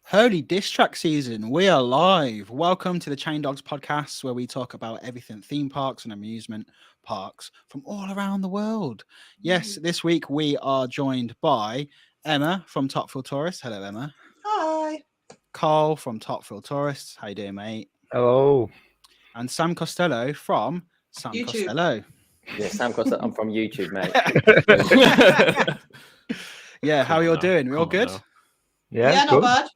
Holy diss track season, we are live. Welcome to the Chain Dogs podcast, where we talk about everything theme parks and amusement parks from all around the world. Yes, this week we are joined by Emma from Top Thrill Tourists. Hello, Emma. Hi. Karl from Top Thrill Tourists. How you doing, mate? Hello. And Sam Costello from Sam YouTube. Costello. Yeah, Sam Costello. I'm from YouTube, mate. Yeah, how are you all doing? We all good? Yeah, not bad.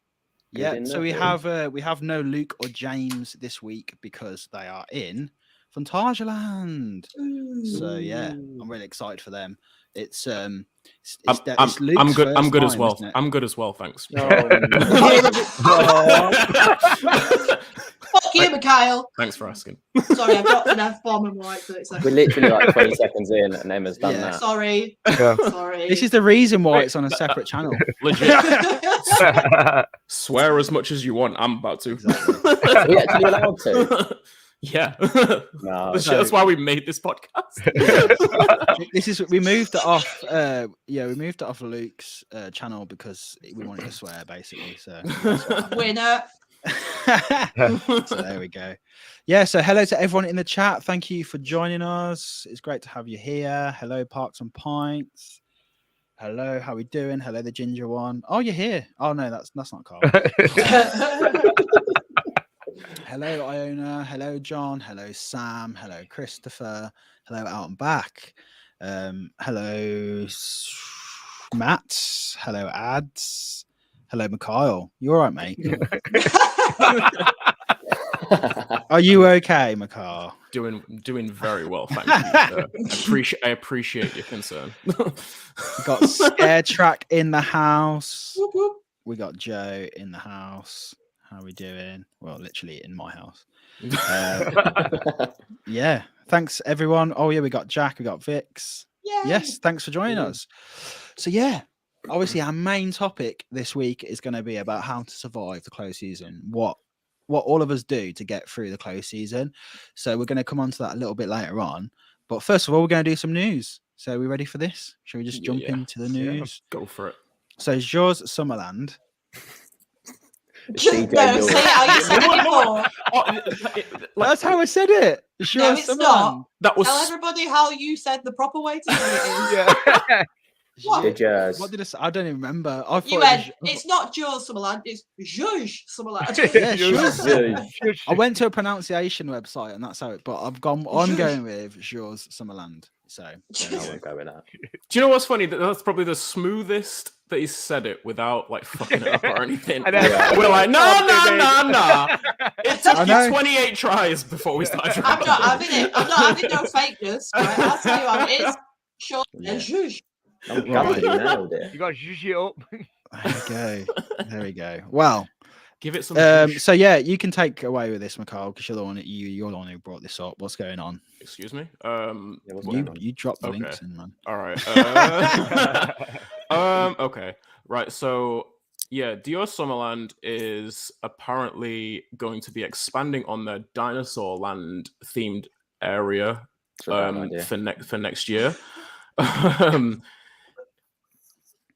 Yeah, Good so we enough, have no Luke or James this week because they are in Phantasialand. So yeah, I'm really excited for them. It's Luke's I'm good. I'm first good as time, well. isn't it? I'm good as well. Thanks. Fuck you, Mikhail. Thanks for asking. Sorry, I've dropped an F-bomb in like 30 seconds. We're literally like 20 seconds in, and Emma's done Yeah. that. Sorry. Yeah. Sorry. This is the reason why it's on a separate channel. Legit. Swear as much as you want. I'm about to. Are we actually allowed to? Yeah. No. That's why we made this podcast. We moved it off. We moved it off Luke's channel because we wanted to swear, basically. So that's what happened. Winner. So there we go. Yeah, so hello to everyone in the chat. Thank you for joining us. It's great to have you here. Hello, Parks and Pints. Hello, how we doing? Hello, the ginger one. Oh, you're here. Oh no, that's not Carl. Hello, Iona. Hello, John. Hello, Sam. Hello, Christopher. Hello, Out and Back. Hello, Matt. Hello, Ads. Hello, Mikhail. You all right, mate? Are you okay, Mikhail? Doing very well, thank you. I appreciate your concern. We got Scare Track in the house. Whoop, whoop. We got Joe in the house. How we doing? Well, literally in my house. Yeah. Thanks, everyone. Oh, yeah, we got Jack. We got Vix. Yay. Yes, thanks for joining us. So, yeah, obviously our main topic this week is going to be about how to survive the close season. What all of us do to get through the close season. So we're going to come on to that a little bit later on. But first of all, we're going to do some news. So are we ready for this? Shall we just jump into the news? Go for it. So Djurs Sommerland. Just no, say how you said it before. That's how I said it. Djurs No, it's Sommerland. not. That was Tell everybody how you said the proper way to say it is. Yeah. What? The Djurs. What did I say? I don't even remember. I thought You went, it's not Djurs Sommerland, it's Djurs Sommerland. Yeah, Djurs. Yeah. I went to a pronunciation website and that's how it. But I'm going with Djurs Sommerland. So I won't go with that. Do you know what's funny? That's probably the smoothest that he said it without like fucking it up or anything. I know. We're like, no. It took I you know. 28 tries before we started. I'm not having it. I'm not having no fakeness. Right? I'll tell you how it is. Sure. Yeah. Zhuzh. I'm gutted he nailed it. You got to zhuzh it up. There we go. Well, Give it some. so yeah, you can take away with this, Mikhail, because you're the one who brought this up. What's going on? Excuse me. Yeah, what's going on? You dropped the Okay. links in, man. All right. Okay. Right. So yeah, Dior Summerland is apparently going to be expanding on their Dinosaur Land themed area It's a bad idea. for next year.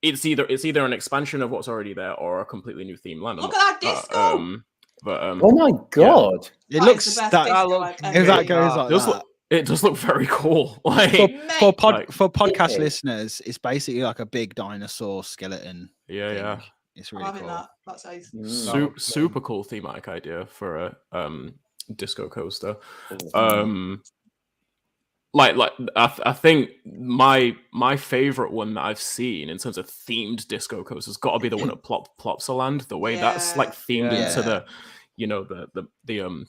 It's either an expansion of what's already there or a completely new theme land. I'm Look not- at that disco. Oh my god! It That looks is the best that disco looks- I've if ever that seen. goes like Does that. look- it does look very cool. Like For Mate, podcast Yeah. listeners, it's basically like a big dinosaur skeleton. yeah. thing. It's I'm really having cool. that. That's ace. Super cool thematic idea for a disco coaster. I think my favorite one that I've seen in terms of themed disco coasters has got to be the one at Plopsaland. The way that's like themed Yeah. into the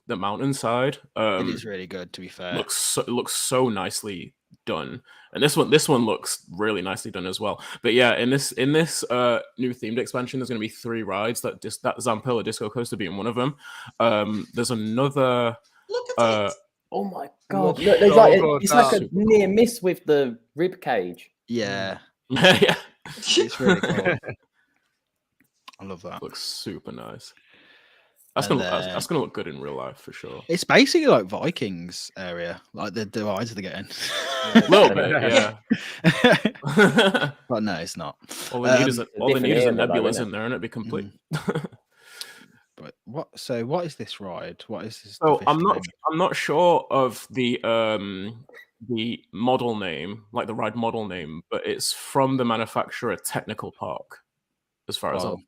the mountainside. It is really good, to be fair. Looks so nicely done, and this one looks really nicely done as well. But yeah, in this new themed expansion, there's going to be 3 rides. That Zampella Disco Coaster being one of them. There's another. Look at it. Oh my god! Look, Look, there's oh like god, it's like a that's near miss with the rib cage. Yeah, Yeah, it's really cool. I love that. looks super nice. And, That's gonna look good in real life for sure. It's basically like Vikings area, like the rides they're getting. A little bit, yeah. But no, it's not. All they need is a different era, though, nebula innit? in there, and it'd be complete. What? So what is this ride? What is this? So the I'm 50 not sure of the model name, like the ride model name, but it's from the manufacturer Technical Park, as far as Oh,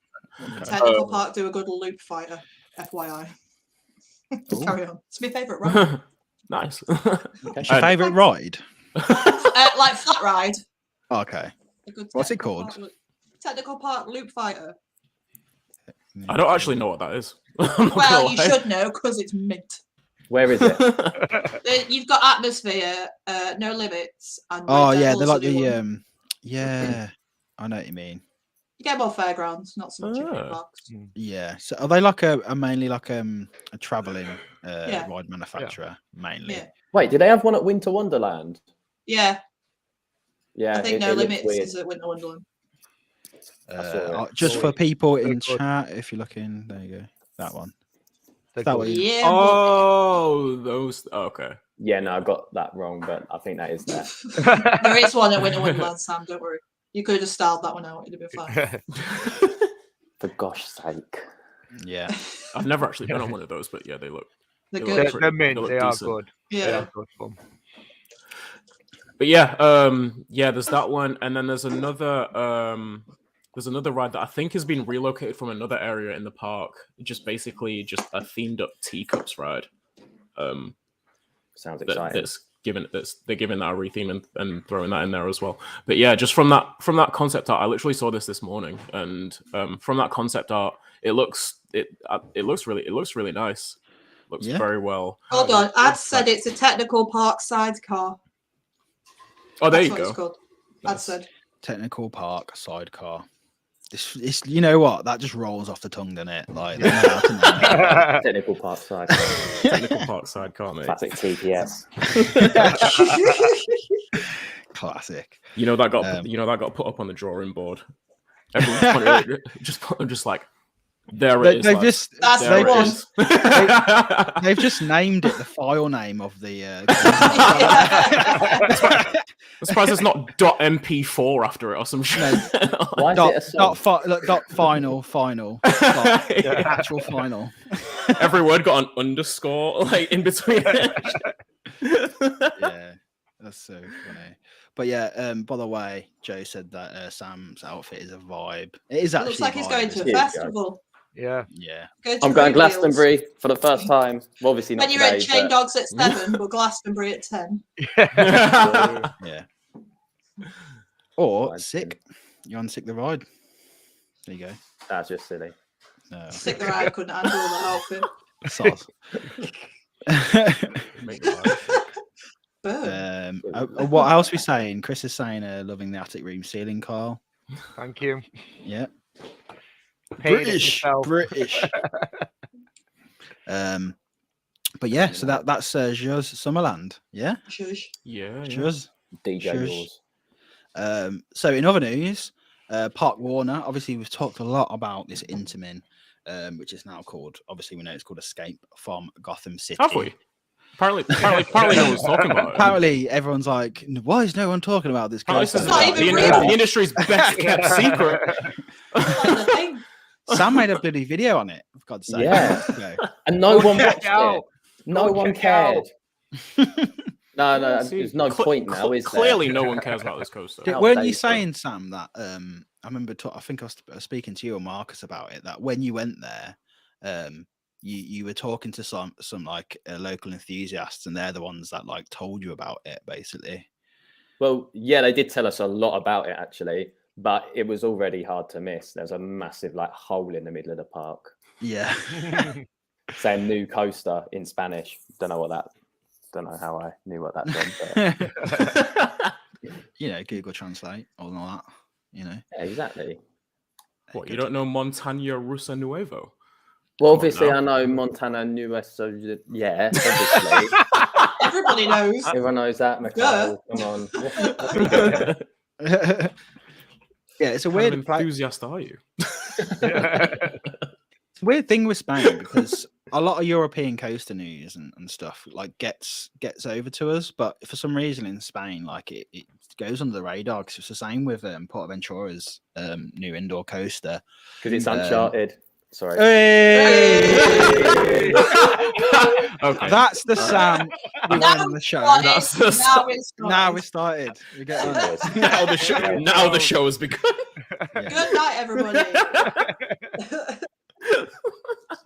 I'm. okay. Technical Park do a good loop fighter, FYI. Carry on. It's my favourite ride. Nice. What's your favourite ride? Like flat ride. Okay. A good What's it Technical called? Park Technical Park loop fighter. I don't actually know what that is. I'm not Well, gonna you lie. should know because it's mint. Where is it? You've got Atmosphere, No Limits, and Oh Red yeah, Devil's they're like a new the one. yeah. I know what you mean. You get more fairgrounds, not so much in Ah. parks. Yeah. So are they like a mainly like a traveling Yeah. ride manufacturer mainly? Yeah, Wait, did they have one at Winter Wonderland? yeah. Yeah, I think it No looks Limits weird. is at Winter Wonderland. Just Oh, for people in good. chat, if you're looking, there you go. That one. They're That good. way. Yeah. Oh, those. Okay. Yeah, no, I got that wrong, but I think that is there. There is one at Winter Wonderland, Sam. Don't worry. You could have just styled that one out. It'd have been fine. For gosh sake. Yeah. I've never actually been on one of those, but yeah, they look. They're They good. look They're, pretty- they're mint. look They are decent. good. They Yeah. are good fun. But yeah, there's that one, and then there's another ride that I think has been relocated from another area in the park. Just basically just a themed up teacups ride. Sounds exciting. They're giving that a retheme and throwing that in there as well. But yeah, just from that concept art, I literally saw this morning, and from that concept art, it looks really nice. Looks Yeah. very well. Hold on. Ad said it's a Technical Park sidecar. Oh, there That's you what it's go. called. Ad said. Technical Park sidecar. It's you know what? That just rolls off the tongue, doesn't it? Like they know how to name it. Technical Park side. Technical Park sidecar, mate. Classic TPS. Classic. You know that got put up on the drawing board. Everyone just like there it is. They've lads. just That's There the it one. is. they've just named it the file name of the. I'm surprised it's not .mp4 after it or some shit. Why is it a song? dot final dot, actual final. Every word got an underscore like in between. Yeah, that's so funny. But yeah, by the way, Joe said that Sam's outfit is a vibe. It is It actually. looks like he's going to a Here you go. festival. Yeah. Yeah. I'm going Glastonbury for the first time. Well, obviously not When you're at today, Chain but- Dogs at 7, but Glastonbury at 10. Yeah. Or Fine. sick. You on sick the ride? There you go. That's just silly. No. Sick the ride couldn't handle that outfit. Soz. Make the vibe. Boom. What else we saying? Chris is saying loving the attic room ceiling, Carl. Thank you. Yeah. Paid it myself. British. But yeah, so that's Djurs Sommerland. Yeah. Shush. Yeah. Djurs. DJ Shush. yours. So in other news, Park Warner, obviously we've talked a lot about this Intamin, which is now called, obviously we know it's called Escape from Gotham City. Have we? Apparently no one's talking about it. Apparently everyone's like, why is no one talking about this? Apparently coaster?" this is not even the real. industry's best kept secret. That's like the thing. Sam made a bloody video on it, for God's sake. Yeah. months ago. And no Go one check watched it out. it. No Go one check it out. cared. No, See, there's no point now, is there? Clearly, no one cares about this coaster. Weren't you outdated. saying, Sam, that I remember I think I was speaking to you or Marcus about it, that when you went there, you were talking to some like local enthusiasts, and they're the ones that like told you about it, basically. Well, yeah, they did tell us a lot about it actually, but it was already hard to miss. There's a massive like hole in the middle of the park Yeah. saying "new coaster" in Spanish. Don't know how I knew what that meant. But You know, Google Translate, all that, you know. yeah, exactly. What, you don't know Montaña Rusa Nuevo? Well, on obviously, now. I know Montana Nueva, so yeah, obviously. Everybody knows. Everyone knows that, McCall. Come on. What's he doing? Yeah, it's a What kind of weird place. enthusiast are you? It's a weird thing with Spain because a lot of European coaster news and stuff like gets over to us, but for some reason in Spain, like it goes under the radar because it's the same with Portaventura's new indoor coaster. Because it's Uncharted. Sorry. Hey! Okay. That's the Sam we want on the show. That's the Now we Now we started. We get on. now the show. Now the show has begun. Yeah. Good night, everybody.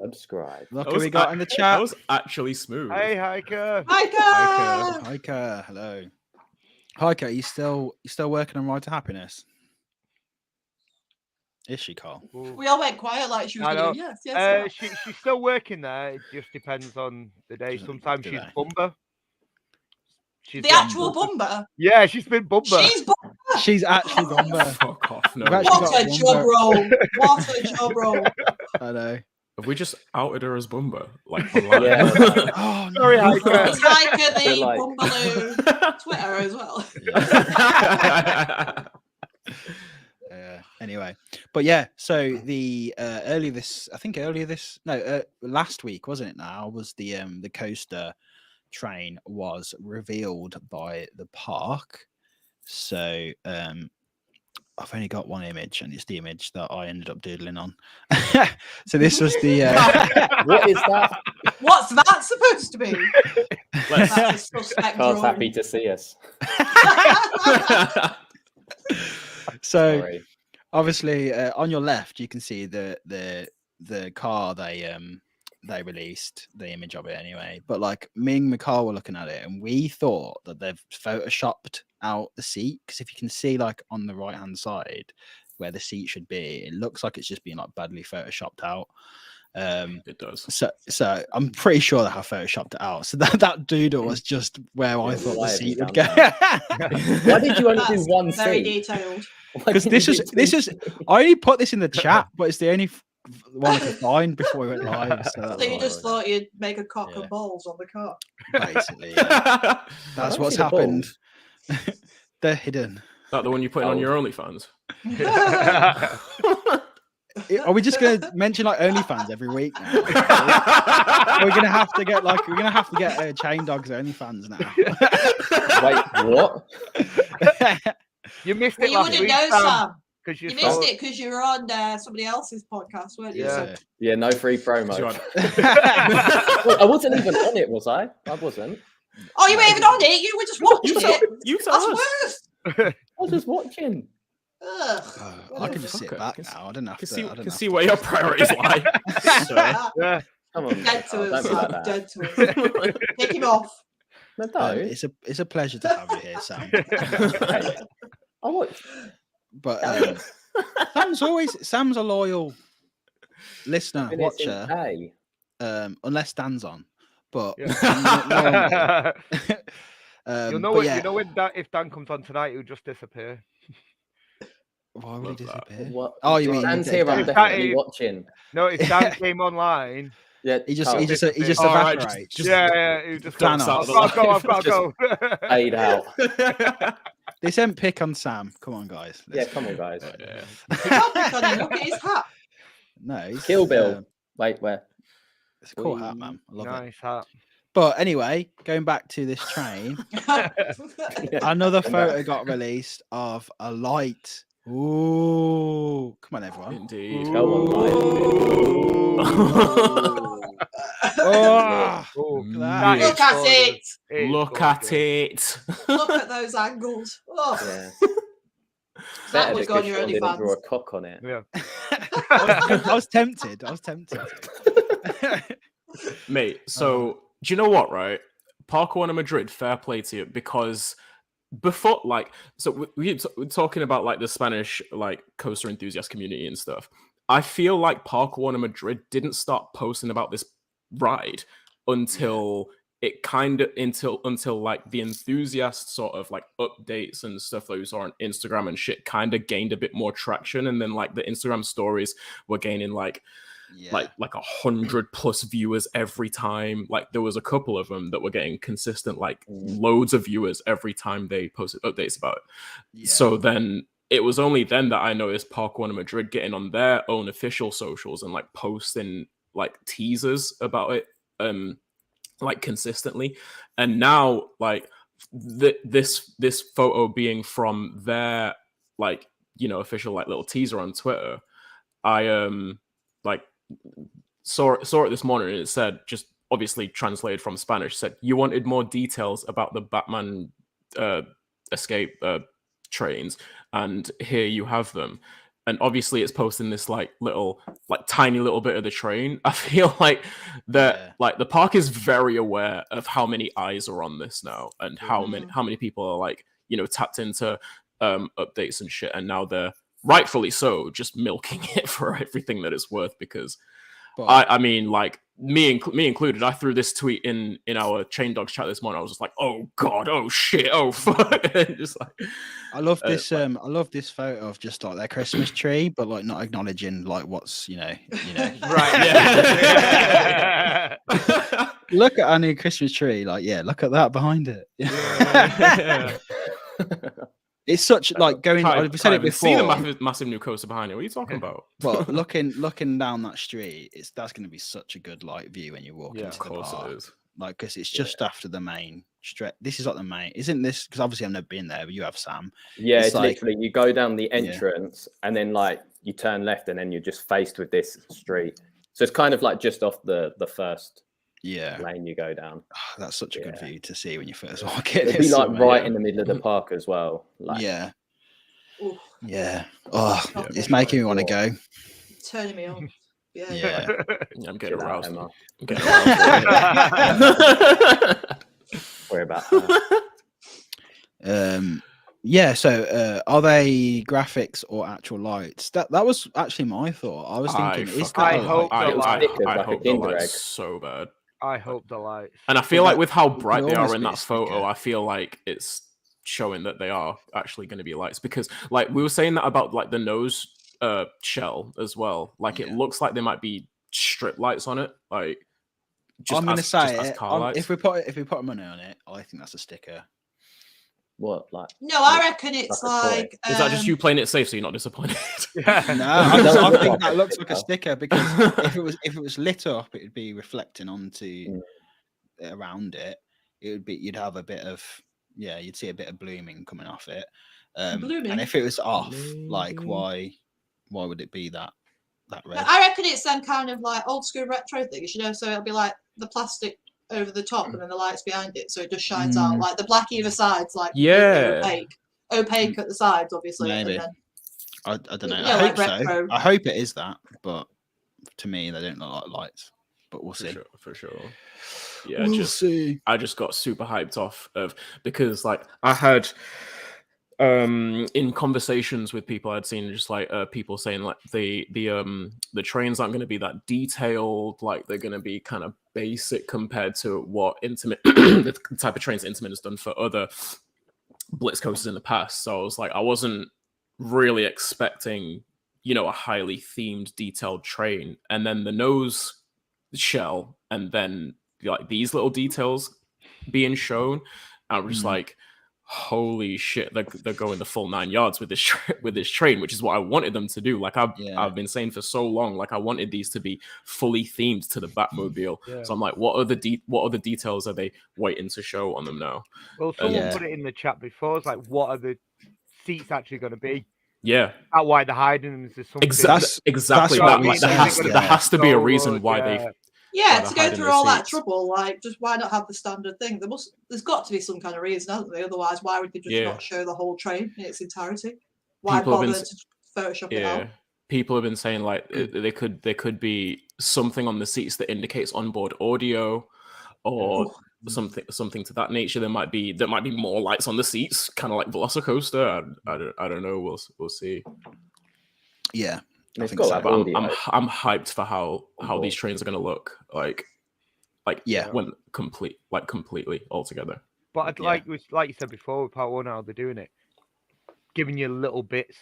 Subscribe. Look That who was we got in the That chat. was actually smooth. Hey, Hiker. Hiker. Hiker, hello. Hiker, you still working on Ride to Happiness? Is she, Carl? We all went quiet like she was I going, know. yes. She's still working there. It just depends on the day. Doesn't Sometimes do she's they? Bumber. She's The been actual Bumber. Bumber. Yeah, she's been Bumber. She's Bumber. She's actually Bomber. Fuck off. No. We've actually What got a one job vote. role. What a job role. I know. Have we just outed her as Bumba? Like online? Yeah. Oh, Sorry, no. Hiker. It's Hiker the They're like- Bumbaloo. Twitter as well. Anyway, but yeah, so the last week, wasn't it? Now was the coaster train was revealed by the park. So I've only got one image, and it's the image that I ended up doodling on. So this was the What is that? What's that supposed to be? Let's- That's a suspect Carl's drawing. happy to see us. so Sorry. obviously on your left you can see the car they released the image of it anyway, but like me and McCall were looking at it and we thought that they've photoshopped out the seat, because if you can see like on the right hand side where the seat should be, it looks like it's just been like badly photoshopped out. It does. So I'm pretty sure they have photoshopped it out, so that doodle was just where I Yeah, thought why the have seat you would go. done Why did you only do That's one very seat? detailed. Why Because didn't you this do is I only put this in the chat, but it's the only one I could find before we went live. So, So that's you why just I thought you'd make a cock Yeah. and balls on the car. basically yeah. That's don't what's see the happened. They're hidden. That the one you put on your OnlyFans? Are we just gonna mention like OnlyFans every week now? We're gonna have to get Chain Dogs OnlyFans now. Wait, what? You missed Well, it you last wouldn't week, know, Sam. because You missed it because you were on somebody else's podcast, weren't you? Yeah. So Yeah, no free promo. Sure. Well, I wasn't even on it, was I? I wasn't. oh, you weren't even on it. You were just watching it. You tell That's us. worse. I was just watching. Ugh. I can just Fuck sit it. back Can now. I don't have Can to. see, I don't can have see to- where your priorities lie. So, Yeah. Come on, Dead Carl, to don't us, be like Sam. that. Dead to us. Take him off. No, don't. it's a pleasure to have you here, Sam. Hey, I watch. But Sam's a loyal listener, Been here since watcher. day. Unless Dan's on. But Yeah. normally, You'll know but what, yeah, you know when if Dan comes on tonight, he'll just disappear. why would he Love that. disappear? What? Oh, you mean Dan's he- here? I'm Dan- definitely watching. No, if Dan came online, Yeah, He just Carl, All right, evaporates. just- he'll just Dan go, off. I've got to go. fade out. This ain't pick on Sam. Come on, guys. Yeah, come on, guys. Yeah. Can't pick on him. Look at his hat. No, he's, Kill Bill. Wait, where? it's a cool hat, man. I love it. Nice hat. But anyway, going back to this train, another photo got released of a light. Ooh, come on, everyone. Indeed. Go on, Oh, Oh, look at that that. is Look at gorgeous. it. It's Look at gorgeous. it. Look at those angles. Oh, Yeah. that Better would go on because your Sean didn't draw OnlyFans. a cock on it. Yeah. I was tempted. Mate, so do you know what, right? Parque One in Madrid, fair play to you, because before, like, so we're talking about like the Spanish like coaster enthusiast community and stuff. I feel like Parque One in Madrid didn't start posting about this ride until it kind of until like the enthusiast sort of like updates and stuff that we saw on Instagram and shit kind of gained a bit more traction, and then like the Instagram stories were gaining like 100+ viewers every time. Like there was a couple of them that were getting consistent like loads of viewers every time they posted updates about it. So then it was only then that I noticed Parque One in Madrid getting on their own official socials and like posting like teasers about it like consistently. And now like this photo being from their like, you know, official like little teaser on Twitter, I like saw it this morning, and it said, just obviously translated from Spanish, said you wanted more details about the Batman escape trains, and here you have them. And obviously it's posting this like tiny little bit of the train. I feel like that like the park is very aware of how many eyes are on this now, and how many people are like, you know, tapped into updates and shit, and now they're rightfully so just milking it for everything that it's worth. Because I mean, like me included, I threw this tweet in our Chain Dogs chat this morning. I was just like, oh god, oh shit, oh fuck. And just like, I love this. I love this photo of just like their Christmas tree, but like not acknowledging like what's you know. Right. Yeah. Look at our new Christmas tree. Like, yeah, look at that behind it. yeah. It's such like going. I've said it before. See the massive new coaster behind it. What are you talking about? But looking down that street, that's going to be such a good like view when you walk into the park. It is. Like, because it's just after the main stretch. This is like the main, isn't this? Because obviously I've never been there, but you have, Sam. Yeah, it's like, literally you go down the entrance and then like you turn left and then you're just faced with this street. So it's kind of like just off the first lane you go down. Oh, that's such a good view to see when you first walk in. It'd be like right in the middle of the park as well. Like, yeah. Oh, it's making me want to go. Turning me on. Yeah. I'm getting aroused. Emma. I'm getting aroused. Worry about that. Yeah, so are they graphics or actual lights? That was actually my thought. I was thinking, I hope the lights so bad. I hope the lights. And I feel like with how bright they are almost in be a that photo, sticker. I feel like it's showing that they are actually going to be lights. Because like we were saying that about like the nose shell as well. Like it looks like there might be strip lights on it. Like I'm going to say as car lights. if we put money on it, I think that's a sticker. What, like? No, I reckon it's like. Is that just you playing it safe so you're not disappointed? No, I think that looks like a sticker, because if it was lit up, it would be reflecting onto around it. It would be, you'd have a bit of you'd see a bit of blooming coming off it. Blooming? And if it was off, like why would it be that red? I reckon it's some kind of like old school retro things, you know. So it'll be like the plastic over the top and then the lights behind it, so it just shines out. Like the black either side's like opaque at the sides, obviously. Maybe. And then, I don't know. Yeah, I hope like so. retro. I hope it is that, but to me they don't look like lights. But we'll see. For sure. Yeah, we'll see. I just got super hyped off of, because like I had in conversations with people I'd seen, just like people saying like the trains aren't going to be that detailed, like they're going to be kind of basic compared to what Intimate the type of trains Intimate has done for other Blitz coasters in the past. So I was like, I wasn't really expecting, you know, a highly themed detailed train, and then the nose shell and then like these little details being shown, I was just like, holy shit, they're going the full 9 yards with this train, which is what I wanted them to do. Like I've been saying for so long, like I wanted these to be fully themed to the Batmobile. So I'm like, what other details are they waiting to show on them now? Well, someone put it in the chat before. It's like, what are the seats actually going to be? Yeah, that's why they're hiding them. Is something exactly that. Like, there has to be a reason why they. To go through all that trouble, like, just why not have the standard thing? There's got to be some kind of reason, hasn't there? Otherwise, why would they just not show the whole train in its entirety? Why bother to Photoshop it out? People have been saying like there could be something on the seats that indicates onboard audio, or something to that nature. There might be more lights on the seats, kind of like Velocicoaster. I don't know. We'll see. Yeah. I think so. I'm hyped for how these trains are going to look like when completely all together. But like you said before with Part 1, how they're doing it, giving you little bits.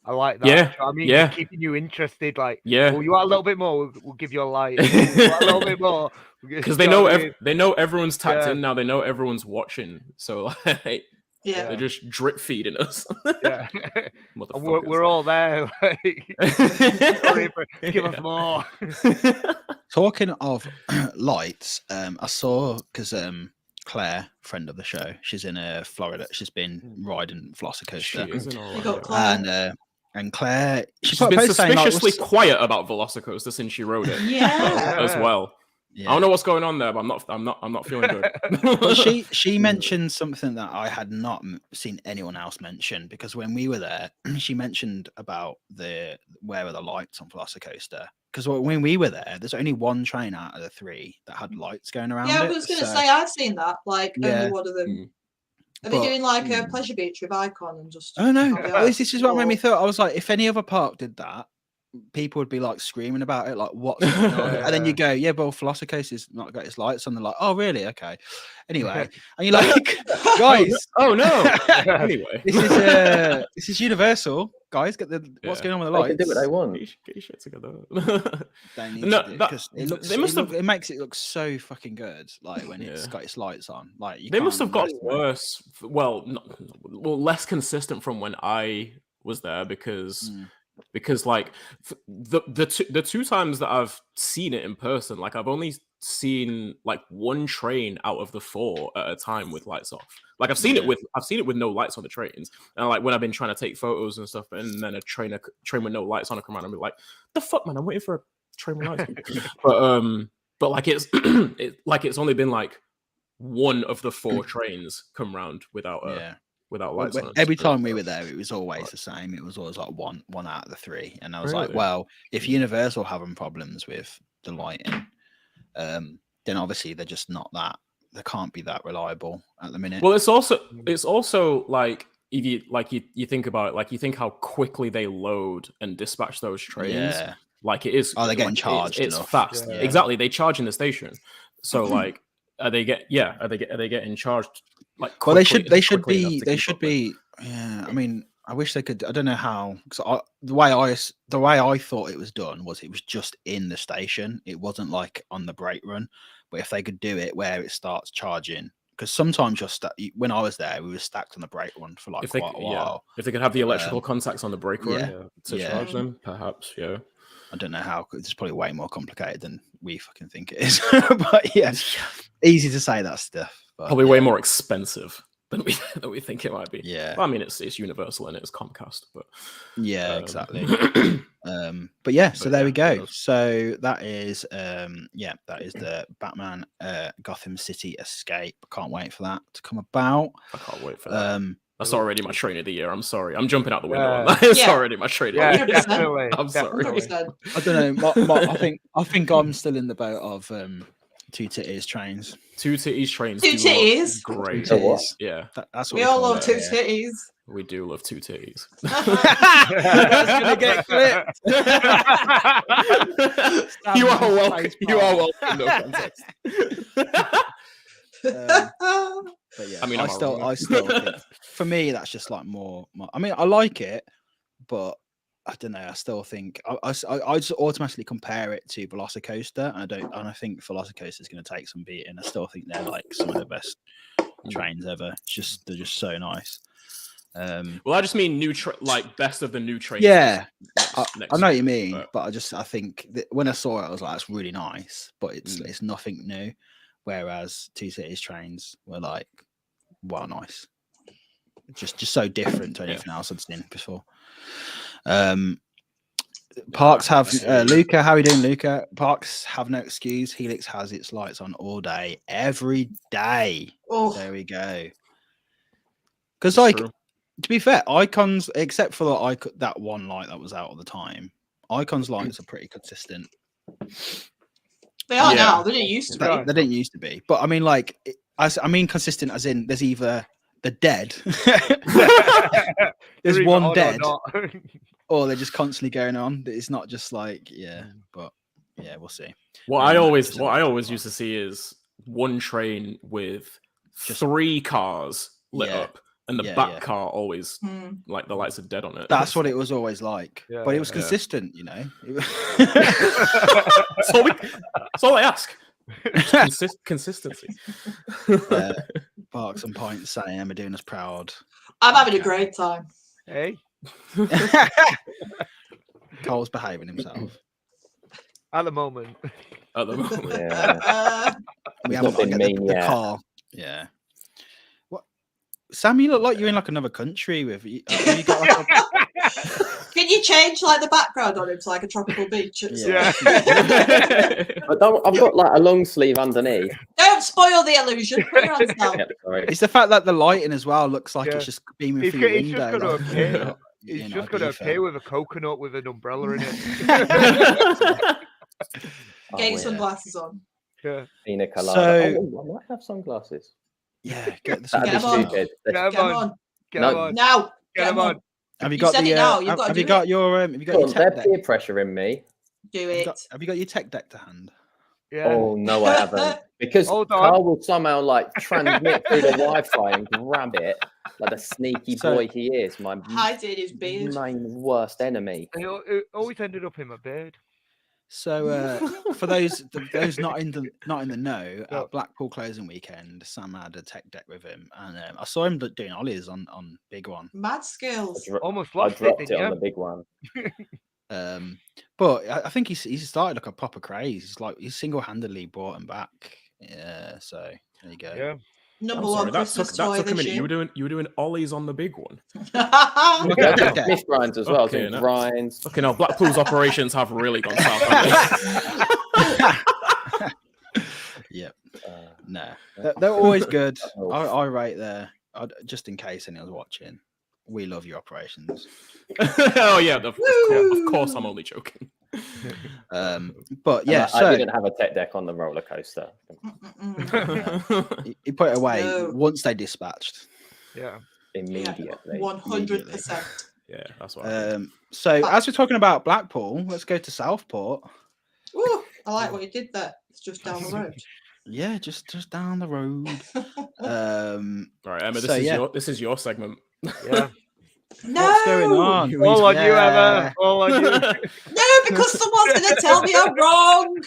I like that. Yeah, I mean, keeping you interested. Like, well, you want a little bit more, we'll give you a light. You want a little bit more, because they know everyone's tapped in now. They know everyone's watching, so like. Yeah, they're just drip feeding us. Yeah, we're all there. Like, give us more. Talking of lights, I saw, because Claire, friend of the show, she's in Florida. She's been riding Velocicoaster, And Claire, she's been suspiciously quiet about Velocicoaster since she rode it. As well. Yeah. I don't know what's going on there, but I'm not feeling good. Well, she mentioned something that I had not seen anyone else mention, because when we were there, she mentioned about where are the lights on Velocicoaster. Because when we were there, there's only one train out of the 3 that had lights going around. Yeah, I was going to say I've seen that. Like only one of them. Are they doing like a Pleasure Beach with Icon and just? Oh no! This is what made me thought. I was like, if any other park did that, people would be like screaming about it, like what's going on? And then you go, yeah, but Velocicoaster's not got its lights on. They're like, oh really? Okay. Anyway, and you're like, guys, oh no. Anyway, this is Universal, guys. Get what's going on with the lights? They can do what they want. Get your shit together. They need to do, because it makes it look so fucking good. Like when it's got its lights on. Like they must have gotten worse. Well, less consistent from when I was there, because like the 2 times that I've seen it in person, like I've only seen like 1 train out of the 4 at a time with lights off. Like I've seen it with no lights on the trains, and like when I've been trying to take photos and stuff, and then a train with no lights on it come around, and be like, the fuck, man, I'm waiting for a train with lights. but like it's only been like 1 of the 4 trains come round without lights on. Every time we were there, it was always the same. It was always like one out of the 3, and I was like, well, if Universal having problems with the lighting, then obviously they're just not that. They can't be that reliable at the minute. Well, it's also like if you think about it, like you think how quickly they load and dispatch those trains. Yeah. Like it is. Oh, they're getting charged. It's fast. Yeah. Exactly. They charge in the station. So like, are they getting charged? Like, well, they should be. Yeah. I mean, I wish they could. I don't know how. Because the way I thought it was done was it was just in the station. It wasn't like on the brake run. But if they could do it where it starts charging, because sometimes when I was there, we were stacked on the brake run for like quite a while. If they could have the electrical contacts on the brake run to charge them, perhaps. Yeah. I don't know how. It's probably way more complicated than we fucking think it is. But yeah, easy to say that stuff. But, probably way more expensive than we think it might be. Yeah. Well, I mean, it's Universal and it's Comcast, but yeah, exactly. But yeah, so there we go. So that is the Batman Gotham City Escape. Can't wait for that to come about. I can't wait for that. That's already my train of the year. I'm sorry. I'm jumping out the window. It's already my train of the year. Definitely. I'm sorry. 100%. I don't know. I think I'm still in the boat of 2 titties trains. 2 titties trains. 2 titties. Great. So what? Yeah. That's what we all love 2 titties. We do love 2 titties. That's gonna get clipped. You are welcome. You are welcome. No context. But yeah, I mean, I still think, for me, that's just like more. I mean, I like it, but I don't know. I still think I just automatically compare it to Velocicoaster, and I think Velocicoaster is going to take some beating. I still think they're like some of the best trains ever. They're just so nice. Well, I just mean like best of the new trains. Yeah, I know what you mean, but I think that when I saw it, I was like, "That's really nice," but it's nothing new. Whereas 2 Cities trains were like, wow, nice. Just so different to anything else I'd seen before. Parks have Luca. How are you doing, Luca? Parks have no excuse. Helix has its lights on all day, every day. Oh, there we go. Because like, to be fair, Icon's, except for that one light that was out all the time, Icon's lights are pretty consistent. They are now. They didn't used to be. They didn't used to be. But I mean, like, I mean, consistent as in there's either the dead, there's one dead, or they're just constantly going on. It's not just like, but yeah, we'll see. What I always used to see is one train with 3 cars lit up. And the back car always, like, the lights are dead on it. That's what it was always like. Yeah, but it was consistent, you know. That's all I ask. Consistency. Parks and Points saying Emma doing us proud. I'm having a great time. Hey. Cole's behaving himself. At the moment. Yeah. We haven't got the car. Yeah. Sam, you look like you're in like another country with you. You got like Can you change like the background on him to like a tropical beach? Yeah. But I've got like a long sleeve underneath. Don't spoil the illusion. Put your hands down. Yep, sorry. It's the fact that the lighting as well looks like it's just beaming He's through your just window. gonna appear. He's He's just going to appear with a coconut with an umbrella in it. Get your sunglasses on. Yeah. Pina colada. So- I might have sunglasses. Yeah, get the That'd be Get 'em on. stupid. Get Get them on. Get No. him on. Now. Get him on. Have you You got said the? it now, you've gotta Have you do got it. your? Have you got Go your on, they're tech deck? peer pressuring me. Do it. Have you got your tech deck to hand? Yeah. Oh no, I haven't. Because Hold on. Karl will somehow like transmit through the Wi-Fi and grab it like the sneaky boy he is. My Hiding his beard. main worst enemy. It always ended up in my beard. So for those not in the know, at Blackpool closing weekend, Sam had a tech deck with him, and I saw him doing ollies on big one. Mad skills. Almost I lost it, dropped didn't it on you? the big one. But I think he's started like a proper craze. He's single-handedly brought him back. Yeah, so there you go. Yeah. Number I'm one sorry, that Christmas took a toy minute. this You year. were doing ollies on the big one. Yeah, I did Smith grinds as well. Okay, Doing no. grinds. Okay, now Blackpool's operations have really gone south. haven't Yep. No, they're always good. I rate there. Just in case anyone's watching, we love your operations. they? Oh yeah, of course. I'm only joking. But yeah, I so didn't have a tech deck on the roller coaster. he put it away No. once they dispatched. Yeah. Immediately. 100%. Yeah, that's what. So as we're talking about Blackpool, let's go to Southport. Ooh, I like what you did there. It's just down the road. Yeah, just down the road. All right, Emma, this is your segment. Yeah. No, What's going on? All on you, Emma. All on you. no, because someone's going to tell me I'm wrong.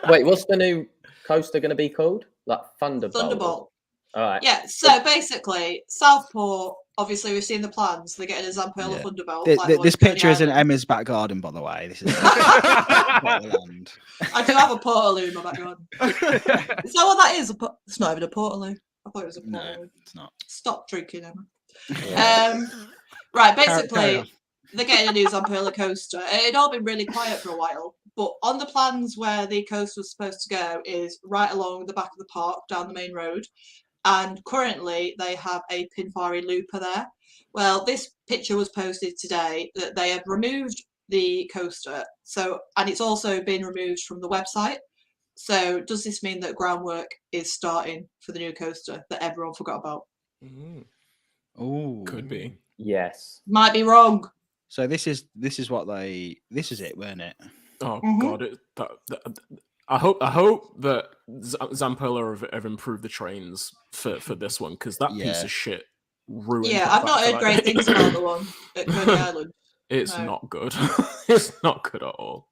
Wait, what's the new coaster going to be called? Like Thunderbolt. Thunderbolt. All right. Yeah, so basically, Southport, obviously, we've seen the plans. They're getting a Zamperla Thunderbolt. like the one This in Coney picture is in Island. Emma's back garden, by the way. This is land. I do have a portaloo in my back garden. Is that what that is? It's not even a portaloo. I thought it was a portaloo. No, it's not. Stop drinking, Emma. Yeah. Right, Carry basically, on. they're getting a new Zamperla coaster. It had all been really quiet for a while, but on the plans where the coaster was supposed to go is right along the back of the park, down the main road. And currently, they have a Pinfari looper there. Well, this picture was posted today that they have removed the coaster. And it's also been removed from the website. So does this mean that groundwork is starting for the new coaster that everyone forgot about? Oh, Could be. Yes. Might be wrong. So this is it, weren't it? Oh Mhm. God! I hope that Zamperla have improved the trains for this one, because that piece of shit ruined. Yeah, the I've not fact heard that great things about the one at Coney Island. It's No. not good. It's not good at all.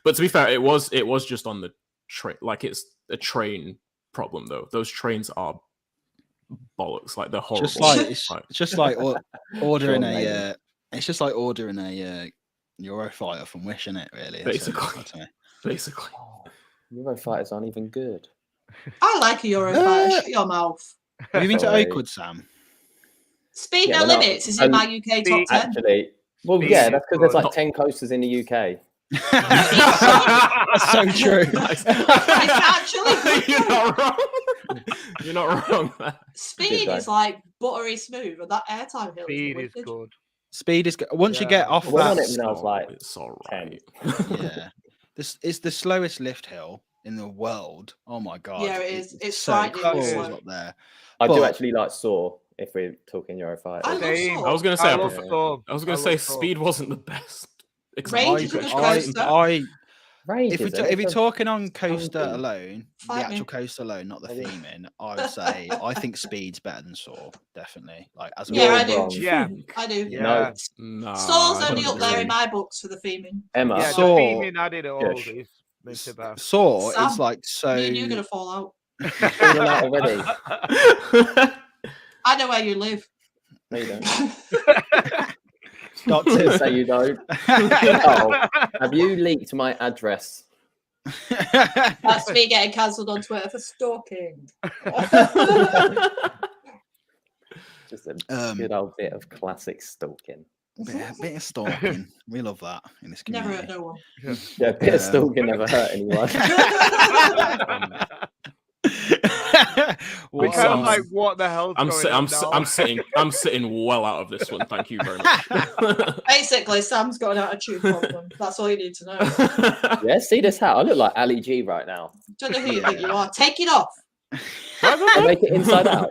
But to be fair, it was just on the train. Like, it's a train problem though. Those trains are bollocks. Like, they're horrible. It's just like ordering a. It's just like ordering a Eurofighter from Wish, isn't it? Really, Basically. Oh, Eurofighters aren't even good. I like a Eurofighter. Shut your mouth. Have you been to Sorry. Oakwood, Sam? Speed Yeah, No we're not- Limits is in my UK top 10. Actually, well, Speed yeah, is that's because there's good. like 10 coasters in the UK. That's so true. Nice. It's actually You're not wrong. You're not wrong. Man. Speed Good, is like buttery smooth, and that airtime hill Speed is is good. Speed is good. Once you Yeah. get off I went on that, it when I was like It's all 10. right. yeah, this is the slowest lift hill in the world. Oh my god! Yeah, it is. It's so frighteningly cool slow. up there. I do But- actually like Saw if we're talking Eurofighters. I love Same. Saw. I was gonna say, I love prefer- Saw. I was gonna I say love Saw. Speed wasn't the best. Range example. is a good coaster. If you're talking on coaster thing. alone, Fight the actual me. coaster alone, not the Maybe. theming, I would say I think Speed's better than Saw, definitely. Like as a Yeah, I You're do. wrong. Yeah. I do. Yeah. Nah, Saw's I only don't up there agree. in my books for the theming. Emma, Yeah, Saw- the theming added it all Shush. is makes it better. Saw Sam, is like so. Me and you're going to fall out. falling out already. I know where you live. No, you don't. Doctor. Say you don't. Oh, have you leaked my address? That's me getting cancelled on Twitter for stalking. Just a good old bit of classic stalking. Bit of stalking. We love that in this community. Never hurt no one. Yeah, a bit of stalking never hurt anyone. We kind of like, what the hell? I'm sitting well out of this one. Thank you very much. Basically, Sam's got an attitude problem. That's all you need to know. Yeah, see this hat? I look like Ali G right now. Don't know who you think you are. Take it off. I make it inside out.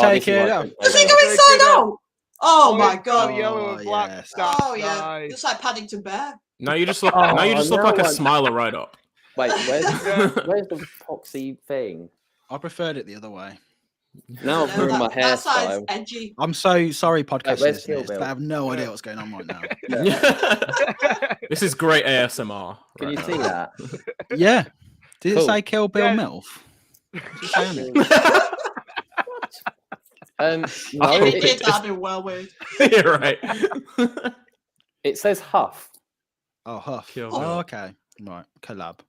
Take it off. Does it go inside out? Oh my god! Yellow and black. yes. Oh yeah, it's like Paddington Bear. Now you just look like a smiler right up. Wait, where's the poxy thing? I preferred it the other way. Now I've ruined my That side's hairstyle. edgy. I'm so sorry, podcast where's Kill listeners. Bill? I have no idea what's going on right now. This is great ASMR. Can you right see now. that? Yeah. Did it Cool. say Kill Bill Yeah. MILF? Just saying it. No, If it did, that'd be well weird. You're right. it says Huff. Oh, Huff. Kill Oh, Bill. okay. Right. Collab.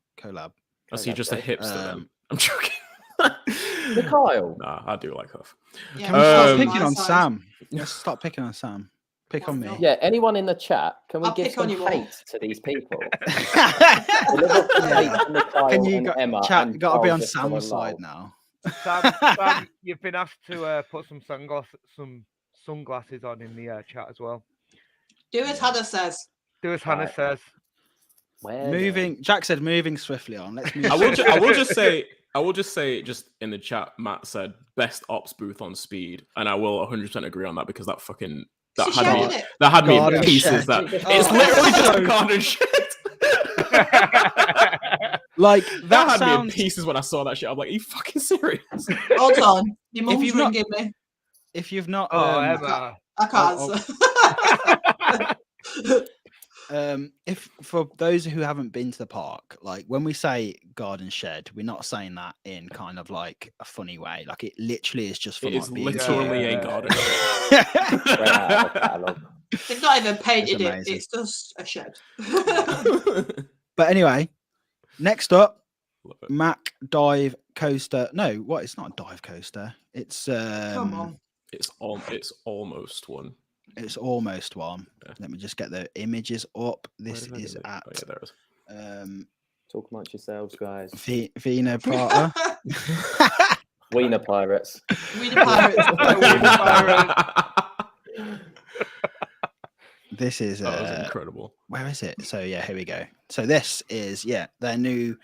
I see just a hipster. Then. I'm joking. The Kyle. Nah, I do like Huff. Yeah, Can we start Um, picking on my Sam? Let's start picking on Sam. Pick on me. no. Yeah, anyone in the chat, can we I'll give pick on some you all. hate to these people? Deliver some hate to Mikhail Can you and go, Emma chat? and Got to be Carl on just for Sam's a side lol. now. Sam, you've been asked to put some sunglasses on in the chat as well. Do as Hannah says. Do as Hannah Right. says. Where Moving. Jack said moving swiftly on. Let's move. I will just say, just in the chat, Matt said best ops booth on Speed, and I will 100% agree on that because that She had shared me it. that had me in Garden pieces. shed. That Oh. it's literally just a garden shed. Like That that had me in sounds. pieces when I saw that shit. I'm like, are you fucking serious? Hold on. Your mum's you've not- ringing me. If you've not, Oh, Emma. I can't answer. if for those who haven't been to the park, like when we say garden shed, we're not saying that in kind of like a funny way. Like it literally is just for It like is being literally Yeah. a garden shed. Straight out of the catalogue. They've not even painted it. amazing. It's just a shed. But anyway, next up, Love it. Mac dive coaster. No, what? It's not a dive coaster. It's Come on. It's almost one. It's almost one. Yeah. Let me just get the images up. Where This did I is get it? at Oh, yeah, there it is. Talk amongst yourselves, guys. Vienna Prater. Wiener Pirates. We the pirates. This is That was incredible. where is it? So yeah, here we go. So this is their new.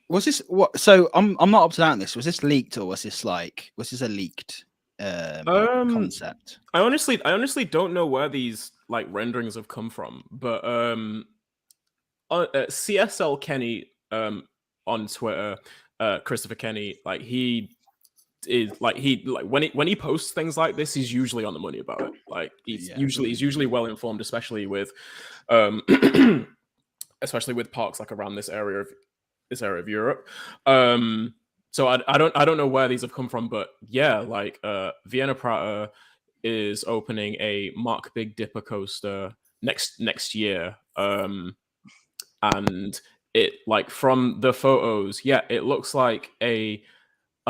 Was this what? So I'm not up to date on this. Was this leaked or was this a leaked concept? I honestly don't know where these like renderings have come from, but CSL Kenny on Twitter, Christopher Kenny, like he is like when he posts things like this, he's usually on the money about it. Like he's usually well informed, especially with parks like around this area of Europe. So I don't know where these have come from, but yeah, like Vienna Prater is opening a Mark Big Dipper coaster next year. And it like from the photos, it looks like a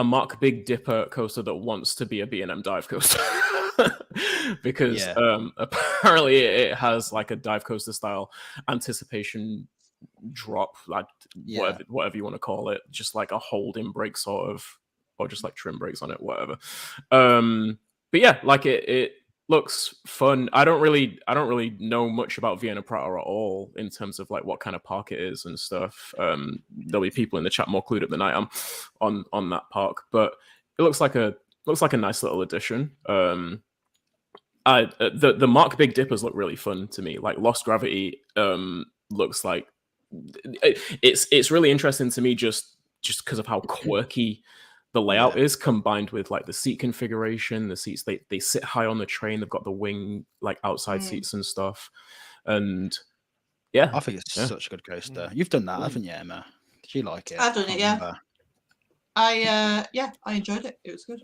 Mark Big Dipper coaster that wants to be a B&M dive coaster. Because apparently it has like a dive coaster style anticipation drop, like whatever you want to call it, just like a holding brake sort of, or just like trim brakes on it, whatever. But yeah, like it looks fun. I don't really know much about Vienna Prater at all in terms of like what kind of park it is and stuff. There'll be people in the chat more clued up than I am on that park, but it looks like a nice little addition. The Mark Big Dippers look really fun to me. Like Lost Gravity looks like it's really interesting to me just because of how quirky the layout is, combined with like the seat configuration. The seats they sit high on the train. They've got the wing like outside seats and stuff. And yeah, I think it's such a good coaster. You've done that, haven't you, Emma? Did you like it? I've done it, yeah. Remember. I enjoyed it. It was good.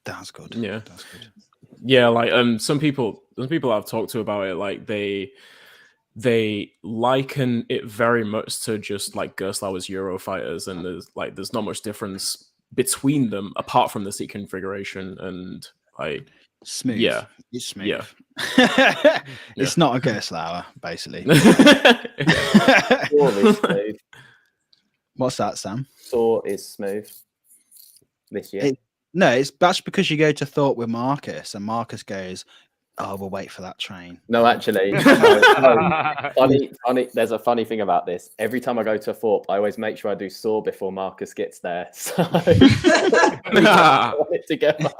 That's good. Yeah. That's good. Yeah, like some people I've talked to about it, like they liken it very much to just like Gerstlauer's Eurofighters, and there's not much difference between them apart from the seat configuration. And Smooth. Yeah. It's smooth. Yeah. It's not a Gerstlauer, basically. Saw is smooth. What's that, Sam? Saw is smooth this year. That's because you go to Thorpe with Marcus, and Marcus goes, "Oh, we'll wait for that train." No, actually, funny. There's a funny thing about this. Every time I go to Thorpe, I always make sure I do Saw before Marcus gets there. So I want it together.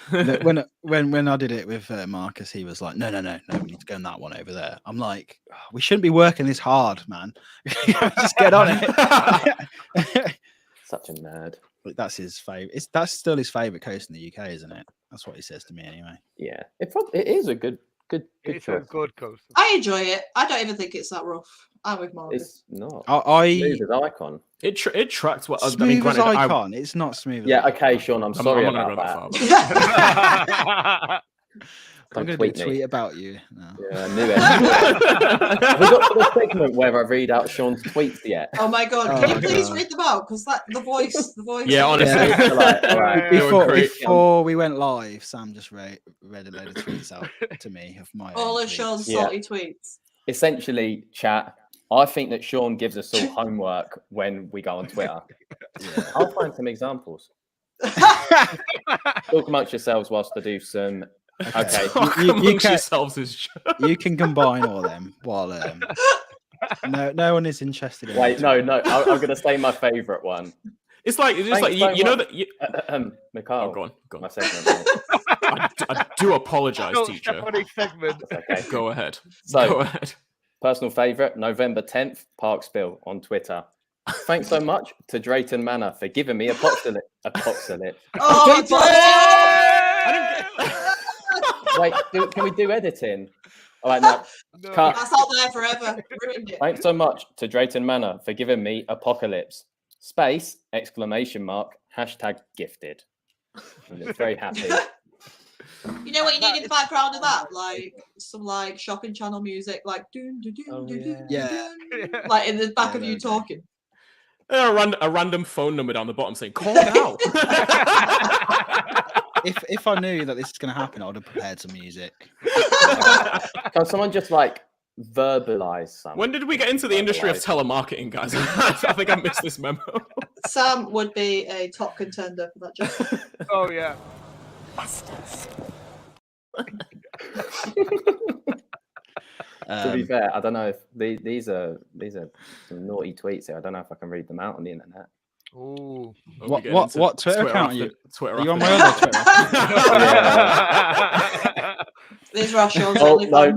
When I did it with Marcus, he was like, no, we need to go on that one over there. I'm like, we shouldn't be working this hard, man. Just get on it. Such a nerd. That's his favorite. That's still his favorite coast in the UK, isn't it? That's what he says to me anyway. Yeah, it is a good It's choice. a good coaster. I enjoy it. I don't even think it's that rough. I'm with Marcus. It's not. Smooth as Icon. It tracked well. Smooth as Icon. It's not smooth. Yeah, okay, Sean. I'm sorry about that. I'm going to tweet about you. No. Yeah, I knew it. Have we got to the segment where I read out Sean's tweets yet? Oh my god! Can you please read them out? Because the voice. Yeah, honestly. Before we went live, Sam just read a load of tweets out to me of my all of Sean's salty tweets. Essentially, chat. I think that Sean gives us all homework when we go on Twitter. Yeah. I'll find some examples. Talk amongst yourselves whilst I do some. Okay, you can combine all them while no one is interested in. Wait, no, I'm going to say my favourite one. It's like you know that Mikhail, go on. My segment. I do apologise, teacher. Segment. Okay. Go ahead. So, go ahead. Personal favourite, November 10th, Parque Spill on Twitter. Thanks so much to Drayton Manor for giving me a apostolate. Oh, Wait, can we do editing? All right, no. Cut. That's out there forever. Ruined it. Thanks so much to Drayton Manor for giving me apocalypse. Space, exclamation mark, hashtag gifted. I'm very happy. You know what you need in the background of that? Like some like shopping channel music, like doon, doon, doon, doon, doon, doon, like in the back of you talking. A random phone number down the bottom saying, call now. If I knew that this is going to happen, I would have prepared some music. Can someone just like verbalize something? When did we get into the industry of telemarketing, guys? I think I missed this memo. Sam would be a top contender for that job. Oh yeah. To be fair, I don't know if these are some naughty tweets here. I don't know if I can read them out on the internet. Ooh. What Twitter account are you? Twitter. Are you on my other Twitter? These are our shows. Oh, no.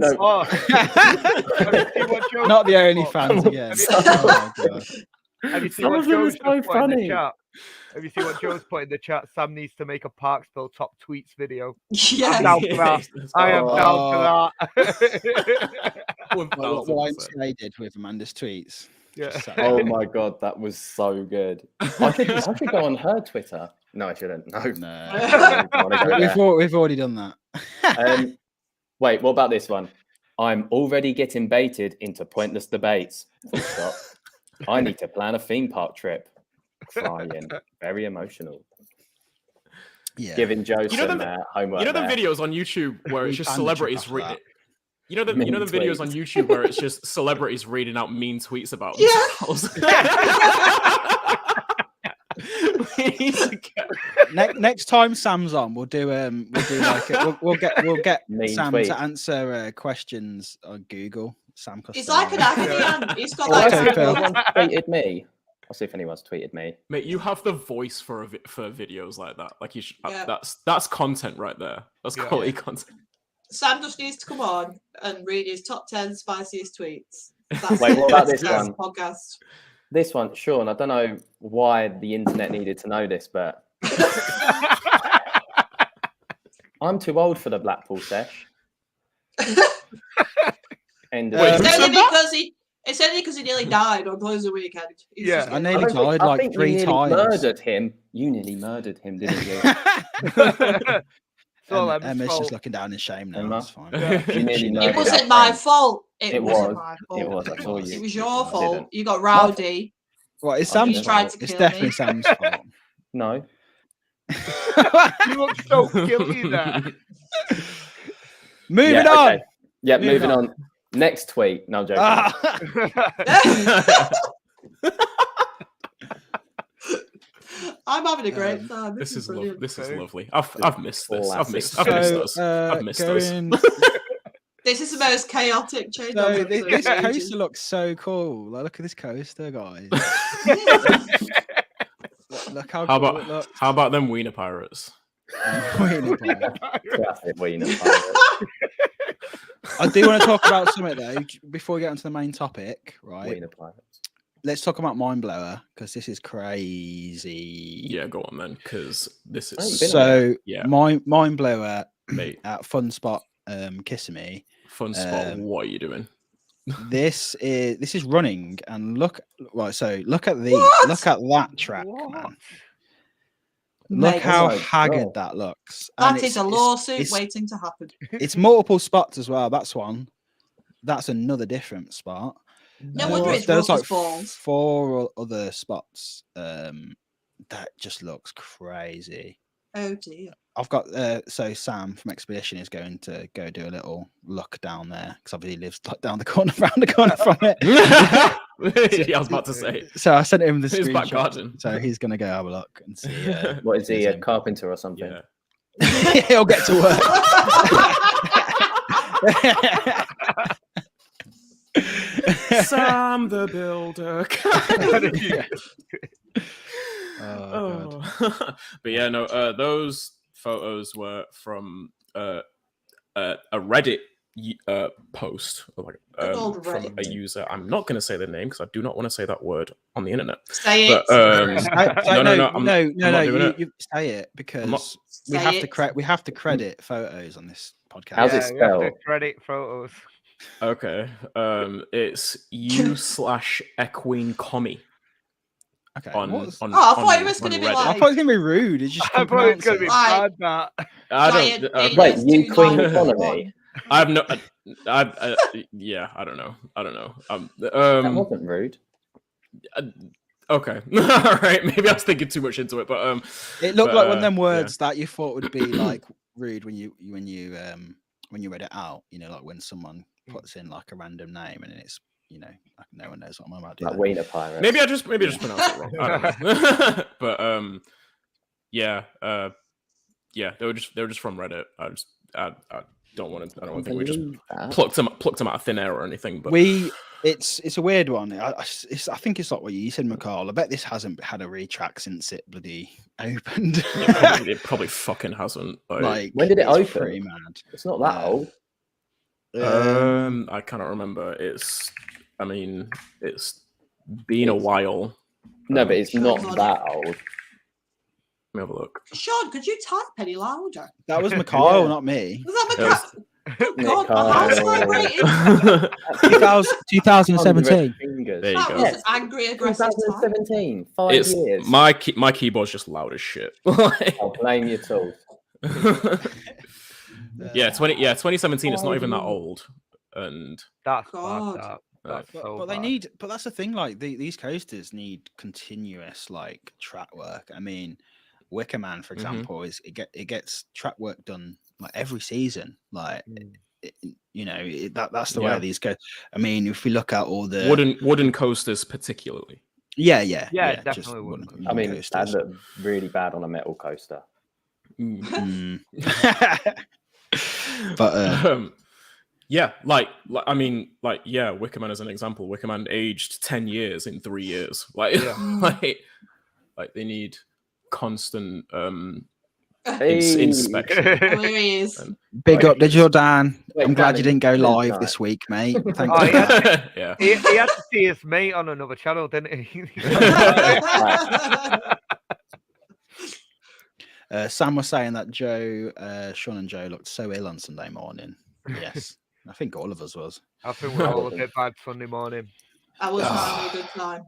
Not the only fans again. Oh, God. Have you seen what Joe's put in the chat? Have you seen what Joe's put in the chat? Sam needs to make a Parkspill top tweets video. Yeah. I'm down for that. I am down for that. What I did with Amanda's tweets. Yeah. Oh my God, that was so good. I should go on her Twitter. No, I shouldn't. No. We've already done that. Wait, what about this one? I'm already getting baited into pointless debates. Full stop. I need to plan a theme park trip. Crying. Very emotional. Yeah. Giving Joe some homework. You know the videos on YouTube where it's just celebrities reading it. You know the videos on YouTube where it's just celebrities reading out mean tweets about themselves. Next time Sam's on, we'll get Sam tweet. to answer questions on Google. Sam Costello. He's like an agony. He's got Someone tweeted me. I'll see if anyone's tweeted me. Mate, you have the voice for videos like that. Like you should, that's content right there. That's quality content. Sam just needs to come on and read his top 10 spiciest tweets. Wait, what about this one? Podcast. This one, Sean, I don't know why the internet needed to know this, but I'm too old for the Blackpool sesh. And it's only because he nearly died on closing weekend. I nearly died like 3 times. You nearly murdered him, didn't you? Emma's just looking down in shame now. That's fine. It wasn't my fault. It wasn't my fault. It was. I saw you. It was your fault. You got rowdy. Well, it's Sam's fault. It's definitely Sam's fault. No. You look so guilty there. Moving on. Okay. Yeah, moving on. Next tweet. No, I'm joking. I'm having a great time. This is brilliant. This is lovely. I've missed this. I've missed us. I've missed us. This is the most chaotic change. So this coaster looks so cool. Like, look at this coaster, guys. Look how cool it looks. How about them Wiener Pirates? Classic Wiener Pirates. I do want to talk about something though before we get onto the main topic, right? Wiener Pirates. Let's talk about Mind Blower because this is crazy. Yeah, go on then, because this is so. Yeah, Mind Blower mate. At Fun Spot, Kissimmee. Fun Spot. What are you doing? This is running, and look. Right, so look at look at that track, man. Look how haggard that looks. That is a lawsuit waiting to happen. It's multiple spots as well. That's one. That's another different spot. No wonder it's there's like balls. 4 other spots. That just looks crazy. Oh dear. I've got so Sam from Expedition is going to go do a little look down there because obviously he lives like down the corner, around the corner from it. Yeah, I was about to say. So I sent him the His back screenshot. garden. So he's going to go have a look and see. What is he, a carpenter or something? Yeah. He'll get to work. Sam the Builder. Oh. But yeah, no, those photos were from a Reddit post from a user. I'm not going to say their name because I do not want to say that word on the internet. Say it. No. You say it because we have to credit photos on this podcast. How's it spelled? Credit photos. Okay. It's u/equine commie. Okay. I thought it was going to be like. I thought it was going to be rude. It's just. I thought it was going to be bad. That. I don't. Wait, you Queen Economy. I have no. Yeah, I don't know. That wasn't rude. Okay. All right. Maybe I was thinking too much into it, but it looked like one of them words that you thought would be like rude when you read it out. You know, like when someone puts in like a random name and it's, you know, like no one knows what I'm about. Like Wiener Pirate. Maybe I just pronounced it wrong. I don't know. But yeah, they were just from Reddit. I don't want to think we just plucked them out of thin air or anything. But it's a weird one. I think it's like what you said, McCall. I bet this hasn't had a retrack since it bloody opened. It probably fucking hasn't. Like when did it open? Pretty mad. It's not that old. I cannot remember. It's been a while. No, but it's not that old. Let me have a look. Sean, could you type any louder? That was McCall, not me. Was that McCall? Oh God, my house vibrated. 2017. There you That go. was angry, aggressive. 2017. 5 It's years. my keyboard's just loud as shit. I'll blame your tools. Yeah, 2017. It's not even that old, and That's God. bad. That's so But they bad. need. But that's the thing. Like these coasters need continuous like track work. I mean, Wicker Man, for example, it gets track work done like every season. Like that's the way these go. I mean, if we look at all the wooden coasters, particularly. Yeah, definitely wooden. I mean, that looked really bad on a metal coaster. But yeah, Wicker Man as an example. Wicker Man aged 10 years in 3 years. Like they need constant inspection. There he is. Big up Digital Dan. Wait, I'm glad you Dan, didn't go live tonight. this week, mate. Thank Oh, you. Yeah. He had to see his mate on another channel, didn't he? Sam was saying that Sean and Joe looked so ill on Sunday morning. Yes, I think all of us was. I think we're all a bit bad Sunday morning. I was having a good time.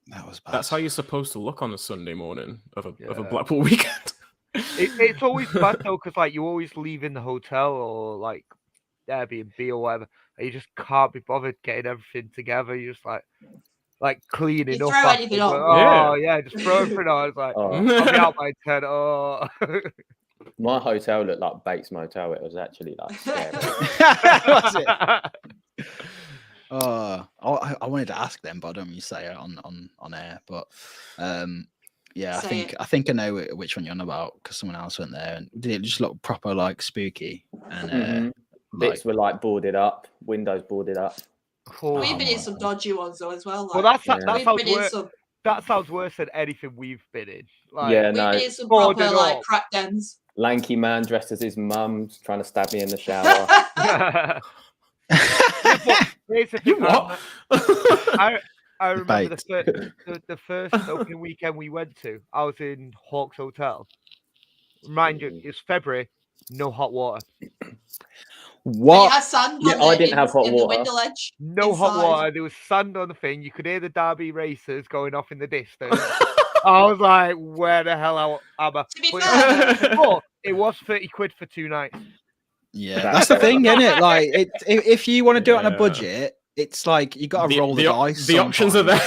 That was bad. That's how you're supposed to look on a Sunday morning of a Blackpool weekend. It's always bad though, because like you always leave in the hotel or like Airbnb or whatever, and you just can't be bothered getting everything together. You're just like, like cleaning You up. throw after, anything but, on. Oh yeah, just throw everything on. I was like, Oh. I'll be out by 10. Oh. My hotel looked like Bates Motel. It was actually like scary. Was it? I wanted to ask them, but I don't want you to say it on air. But yeah, Say I think I know which one you're on about because someone else went there and did it just look proper like spooky and Bits were like boarded up, windows boarded up. Cool. We've been in some dodgy ones though as well. Well, Like, that sounds worse than anything we've been in. Like, Yeah, we've no. been in some proper like crack dens. Lanky man dressed as his mum trying to stab me in the shower. You what? I remember the first opening weekend we went to. I was in Hawks Hotel. Mind you, it's February, no hot water. What? You had sand on I didn't have hot in water. the window ledge. No inside. hot water. There was sand on the thing. You could hear the Derby racers going off in the distance. I was like, where the hell am I? To be fair, But it was 30 quid for 2 nights. Yeah, that's the thing, isn't it? Like, if you want to do it on a budget, it's like you got to roll the dice. The options are there.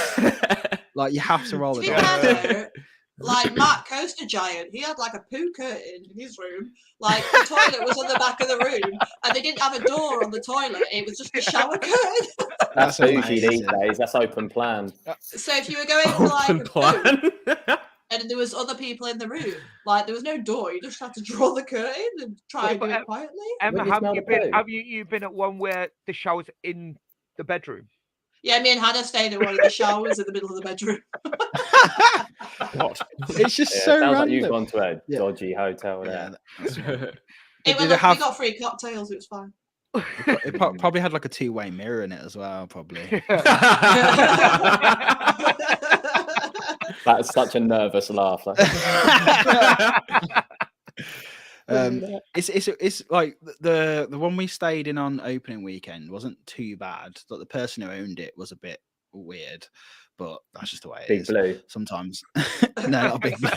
Like, you have to roll the to be dice. fair, like Mark Coaster Giant, he had like a poo curtain in his room. Like the toilet was on the back of the room, and they didn't have a door on the toilet. It was just a shower curtain. That's bougie these days. That's open plan. So if you were going for like a poo, and there was other people in the room, like there was no door, you just had to draw the curtain and try and do it quietly. Emma, have you been at one where the shower's in the bedroom? Yeah, me and Hannah stayed in one of the showers in the middle of the bedroom. What? It's just so sounds random. like you've gone to a dodgy hotel there. We got free cocktails, it was fine. It probably had like a two-way mirror in it as well, probably. That's such a nervous laugh. It's like the one we stayed in on opening weekend wasn't too bad. Like the person who owned it was a bit weird, but that's just the way it is. Big Blue. Sometimes, no, not Big Blue.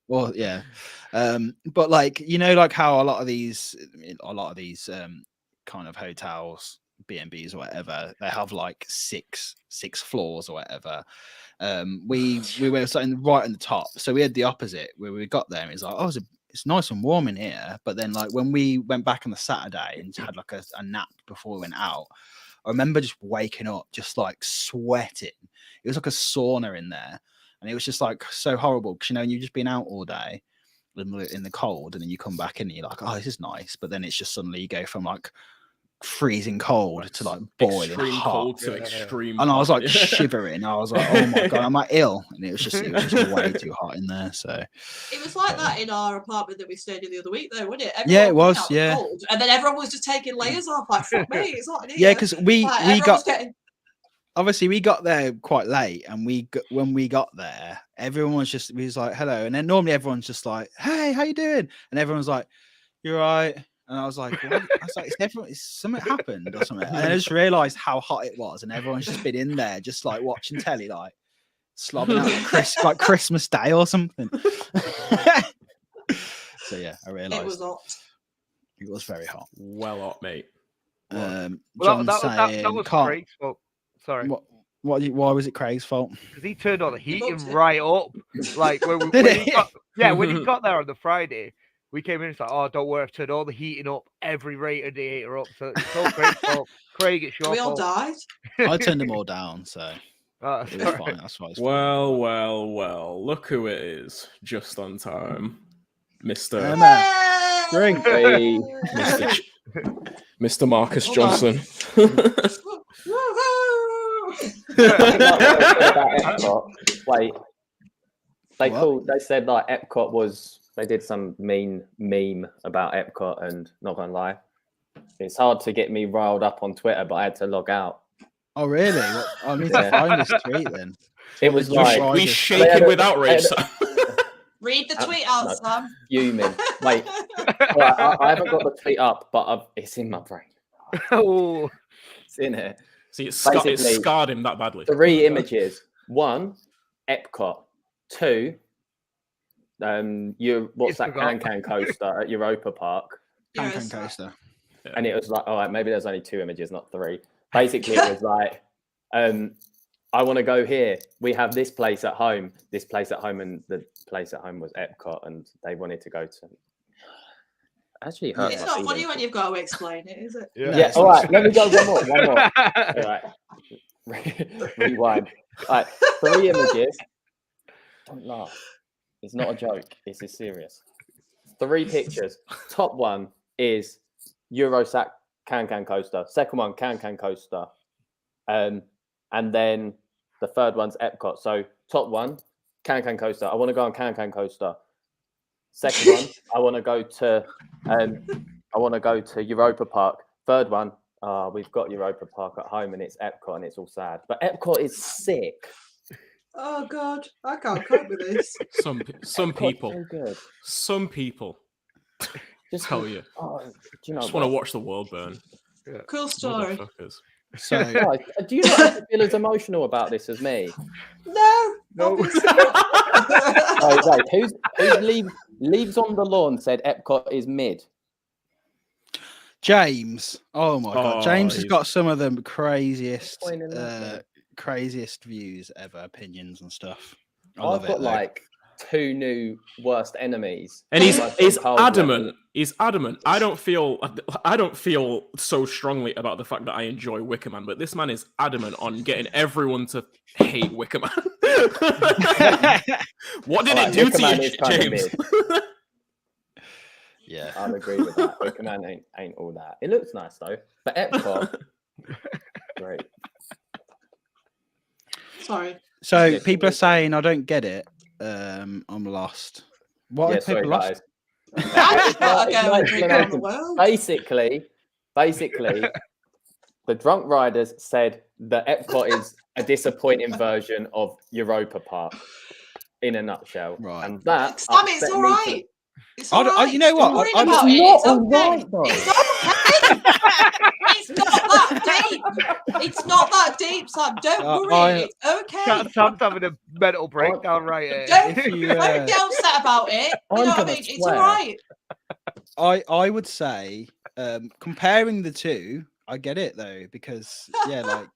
Well, yeah, but like like how a lot of these kind of hotels, B&Bs or whatever, they have like six floors or whatever. We were sitting right in the top, so we had the opposite where we got there and it's like, oh, it's nice and warm in here. But then like when we went back on the Saturday and had like a nap before we went out, I remember just waking up just like sweating. It was like a sauna in there, and it was just like so horrible because you've just been out all day in the cold, and then you come back in and you're like, oh, this is nice, but then it's just suddenly you go from like freezing cold to like boiling extreme hot. cold to extreme and I was like hot. shivering. I was like, oh my god, am I ill? And it was just way too hot in there. So it was like that in our apartment that we stayed in the other week, though, wasn't it? Yeah, it was. Yeah, cold, and then everyone was just taking layers off. Like, fuck me, it's not in here. Yeah, because we got obviously we got there quite late, and when we got there, everyone was like hello, and then normally everyone's just like, hey, how you doing? And everyone's like, you're right. And I was like, what? I was like, something happened or something. And I just realised how hot it was, and everyone's just been in there, just like watching telly, like slobbing out like Christmas Day or something. So yeah, I realised it was hot. It was very hot. Well hot, mate. John that was Craig's fault. Sorry. Why was it Craig's fault? Because he turned on the heating right up. Like when he got there on the Friday. We came in and said, oh, don't worry, I've turned all the heating up, every radiator up. So it's all Craig's fault. Craig, it's your fault. We all died. I turned them all down, so it was fine. That's why. Well. Look who it is. Just on time. Mr. Mr. Marcus Johnson. Wait. They said like Epcot was... They did some mean meme about Epcot, and not gonna lie, it's hard to get me riled up on Twitter, but I had to log out. Oh really? Well, I need to find this tweet then. It was like we shaking with outrage. Read the tweet out, Sam. Fuming. Wait, I haven't got the tweet up, but it's in my brain. Oh, it's in here. See, it scarred him that badly. 3 images. 1, Epcot. 2. What's that can coaster at Europa Park? Can coaster. And it was like, all right, maybe there's only 2 images, not 3. Basically, it was like I want to go here. We have this place at home, and the place at home was Epcot, and they wanted to go to. Actually, hurt it's not funny when you've got to explain it, is it? Yeah. All right. Let me go one more. All right. Rewind. All right. 3 images. Don't laugh. It's not a joke. This is serious. 3 pictures. Top one is Eurosac Can coaster. Second one, Can coaster. And then the third one's Epcot. So top one, Can coaster. I want to go on Can coaster. Second one, I want to go to Europa Park. Third one, we've got Europa Park at home and it's Epcot and it's all sad. But Epcot is sick. Oh God, I can't cope with this. Some people. So good. Some people. Just tell you. Do you know just want to watch the world burn. Yeah. Cool story. So, guys, do you not feel as emotional about this as me? No. Wait, who's leaves on the lawn said Epcot is mid? James. Oh my God. James has got some of the craziest views ever, opinions and stuff. I've got like 2 new worst enemies, and he's adamant. He's adamant. I don't feel so strongly about the fact that I enjoy Wicker Man, but this man is adamant on getting everyone to hate Wicker Man. What did it do to you, James? Yeah, I'll agree with that. Wicker Man ain't all that. It looks nice though, but Epcot, great. Sorry. So people are saying I don't get it. I'm lost. What are people lost? Basically, the drunk riders said that Epcot is a disappointing version of Europa Park, in a nutshell. Right. And that. Sam, it's all right. It's all right. You know what? It's not all right. It's not that deep. It's not that deep, Sam. Don't worry. It's okay. Sam's having a mental breakdown right here. Don't be upset about it. You know what I mean? It's all right. I would say, comparing the two, I get it though, because like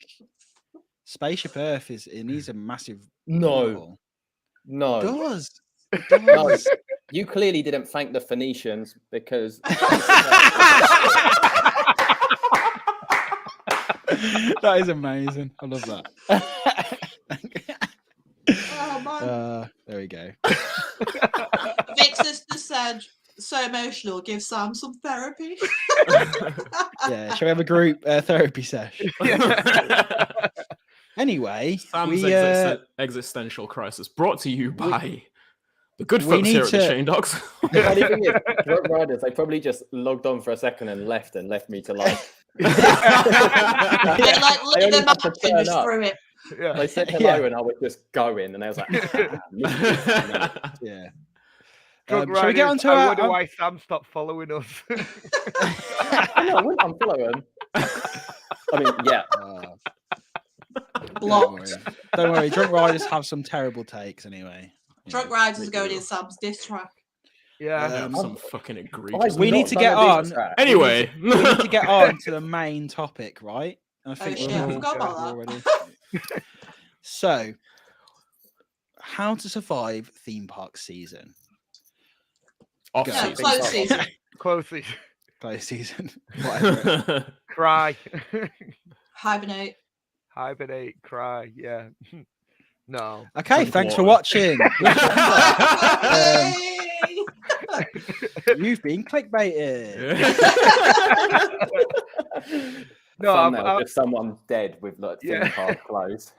Spaceship Earth needs a massive. No. It does. No. You clearly didn't thank the Phoenicians because. That is amazing. I love that. Oh man. There we go. Vix's just said, so emotional, give Sam some therapy. Yeah, shall we have a group therapy session? Anyway, Sam's existential crisis brought to you by the good folks here at the Chain Dogs. The funny thing is, drunk riders, they probably just logged on for a second and left me to like. They like look at the map and just threw it. Yeah. They said hello and I was just going, and I was like, yeah. Shall we get on to I wonder why Sam stopped following us. No, I wouldn't unfollow him. I mean, yeah. Blocked. Don't worry. Drunk riders have some terrible takes anyway. Drunk riders are going in Sam's diss track. Yeah, some fucking egregious. We need to get on. Anyway, we need to get on to the main topic, right? I forgot about that. So, how to survive theme park season? Close season. Close season. Close season. Whatever. Cry. Hibernate. Cry. Yeah. No. Okay, thanks for watching. You've been clickbaited. No, just someone dead with like theme park closed.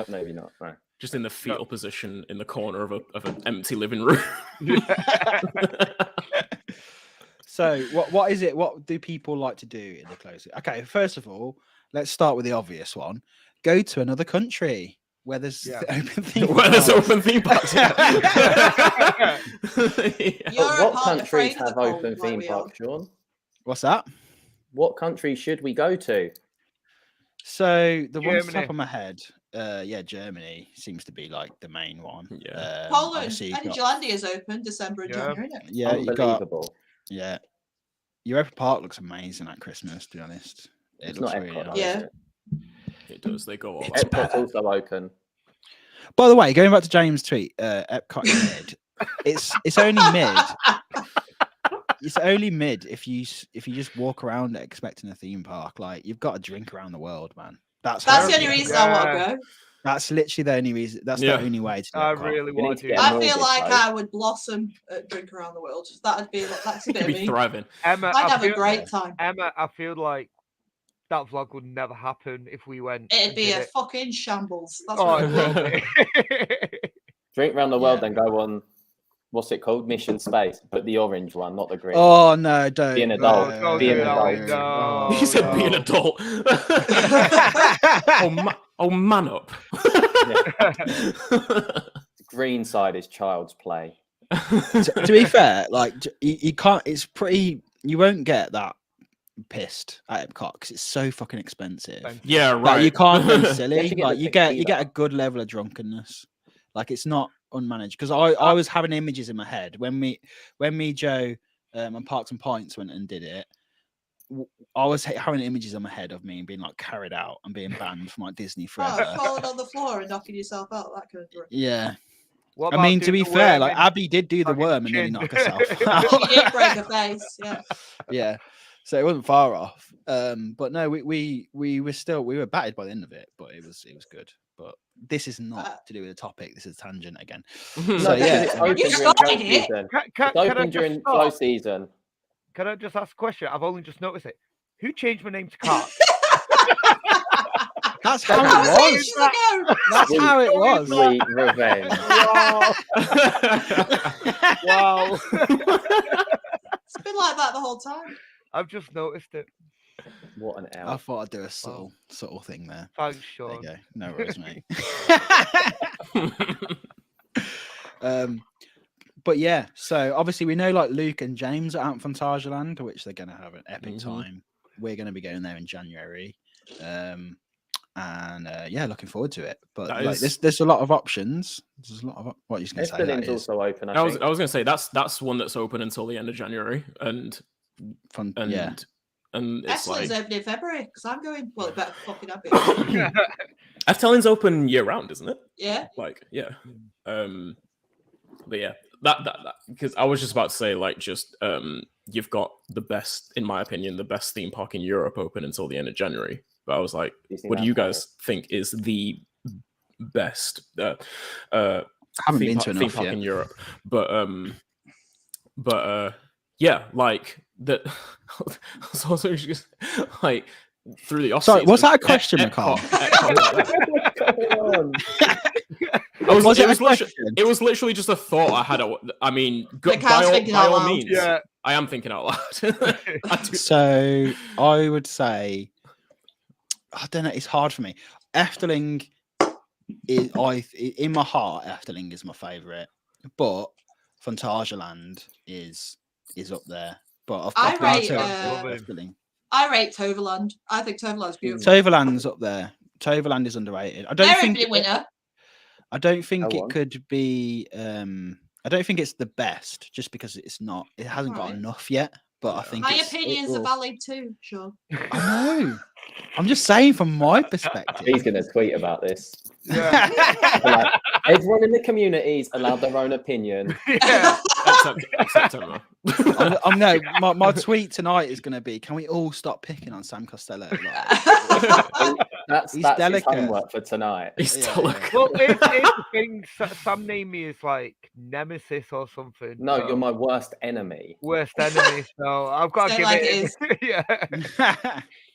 Maybe not. No. Just in the fetal position in the corner of an empty living room. So, what is it? What do people like to do in the closing? Okay, first of all, let's start with the obvious one. Go to another country where there's open theme parks. Where there's open theme parks. What countries have open theme parks, Sean? What's that? What country should we go to? So the one top of my head, Germany seems to be like the main one. Yeah, Poland, Edgelandia is open December and January. Yeah, unbelievable. Europa Park looks amazing at Christmas, to be honest. It It's looks not really Epcot, nice. though, Yeah. is it? It does. They go all out. Epcot's also open. By the way, going back to James' tweet, Epcot is mid. It's only mid. It's only mid if you just walk around expecting a theme park. Like you've got to drink around the world, man. That's the only reason I want to go. That's literally the only reason. That's the only way to do I Epcot. really You want need to to do get that. I feel morbid, like though. I would blossom at Drink Around the World. That's a bit You'd of be me. thriving. Emma, I'd I have a feel, great time. Emma, I feel like that vlog would never happen if we went. It'd and be did a it. fucking shambles. That's Oh, what it it will would be. Drink around the world, Yeah. then go on. What's it called? Mission Space, but the orange one, not the green. Oh no, don't Be an adult. Don't Be do an that adult. one, no, He said, "Be an no. adult." oh, man up. Green side is child's play. to be fair, like you can't. It's pretty. You won't get that pissed at Epcot because it's so fucking expensive. Yeah, right. Like you can't go You silly. have to get Like the you get tequila. a good level of drunkenness. Like it's not unmanaged because I was having images in my head when me Joe and Parks and Points went and did it. I was having images in my head of me being like carried out and being banned from like Disney forever. falling on the floor and knocking yourself out. That kind of drink. Yeah. What I about mean, to doing be the fair, worm like in Abby did do the fucking worm and nearly chin? knock herself out. She did break her face. Yeah. Yeah, so it wasn't far off. But no, we were battered by the end of it, but it was good. But this is not to do with the topic. This is a tangent again. No, So yeah, it's open You during started flow it. season. Can It's I open during just flow stop? season. Can I just ask a question? I've only just noticed it. Who changed my name to Karl? that's how That it was was. ages ago. That's how it was. Sweet revenge. Wow. It's been like that the whole time. I've just noticed it. What an I elf. thought I'd do a subtle thing there. Thanks, There Sean. you go. No worries, mate. But yeah, so obviously we know like Luke and James are out in Fantasia, which they're going to have an epic time. We're going to be going there in January, and yeah, looking forward to it. But That like, is- there's a lot of options. There's a lot of what are you going to say? Efteling's That is also open. I was think. going to say that's one that's open until the end of January, and fun. and Yeah, and it's Efteling's like open in February because I'm going. Well, it better fucking happen. Efteling's open year round, isn't it? Yeah. Like yeah, but yeah, that because I was just about to say like just you've got the best, in my opinion, the best theme park in Europe open until the end of January. But I was like, what do you guys think is the best haven't been to theme enough park yet. in Europe? But yeah, like that. So also just like through the off. Sorry, was season, that a question, McCall? It was literally just a thought I had. I mean, by all means, yeah, I am thinking out loud. So I would say, I don't know. It's hard for me. Efteling is in my heart. Efteling is my favourite, but Phantasialand is up there. But I've got to Efteling. I rate Toverland. I think Toverland's beautiful. Toverland's up there. Toverland is underrated. I don't think winner. I don't think it could be. I don't think it's the best, just because it's not. It hasn't got enough yet. But I think my opinions are valid too, Sean. I know. I'm just saying from my perspective. He's going to tweet about this. Yeah. Like, everyone in the community is allowed their own opinion. Yeah. Except Emma. I'm no. My tweet tonight is going to be: can we all stop picking on Sam Costello? That's his homework for tonight. He's delicate. Well, it's the thing. Some name me is like Nemesis or something. No, so. you're my worst enemy. Worst enemy. So I've got to give like it. Yeah.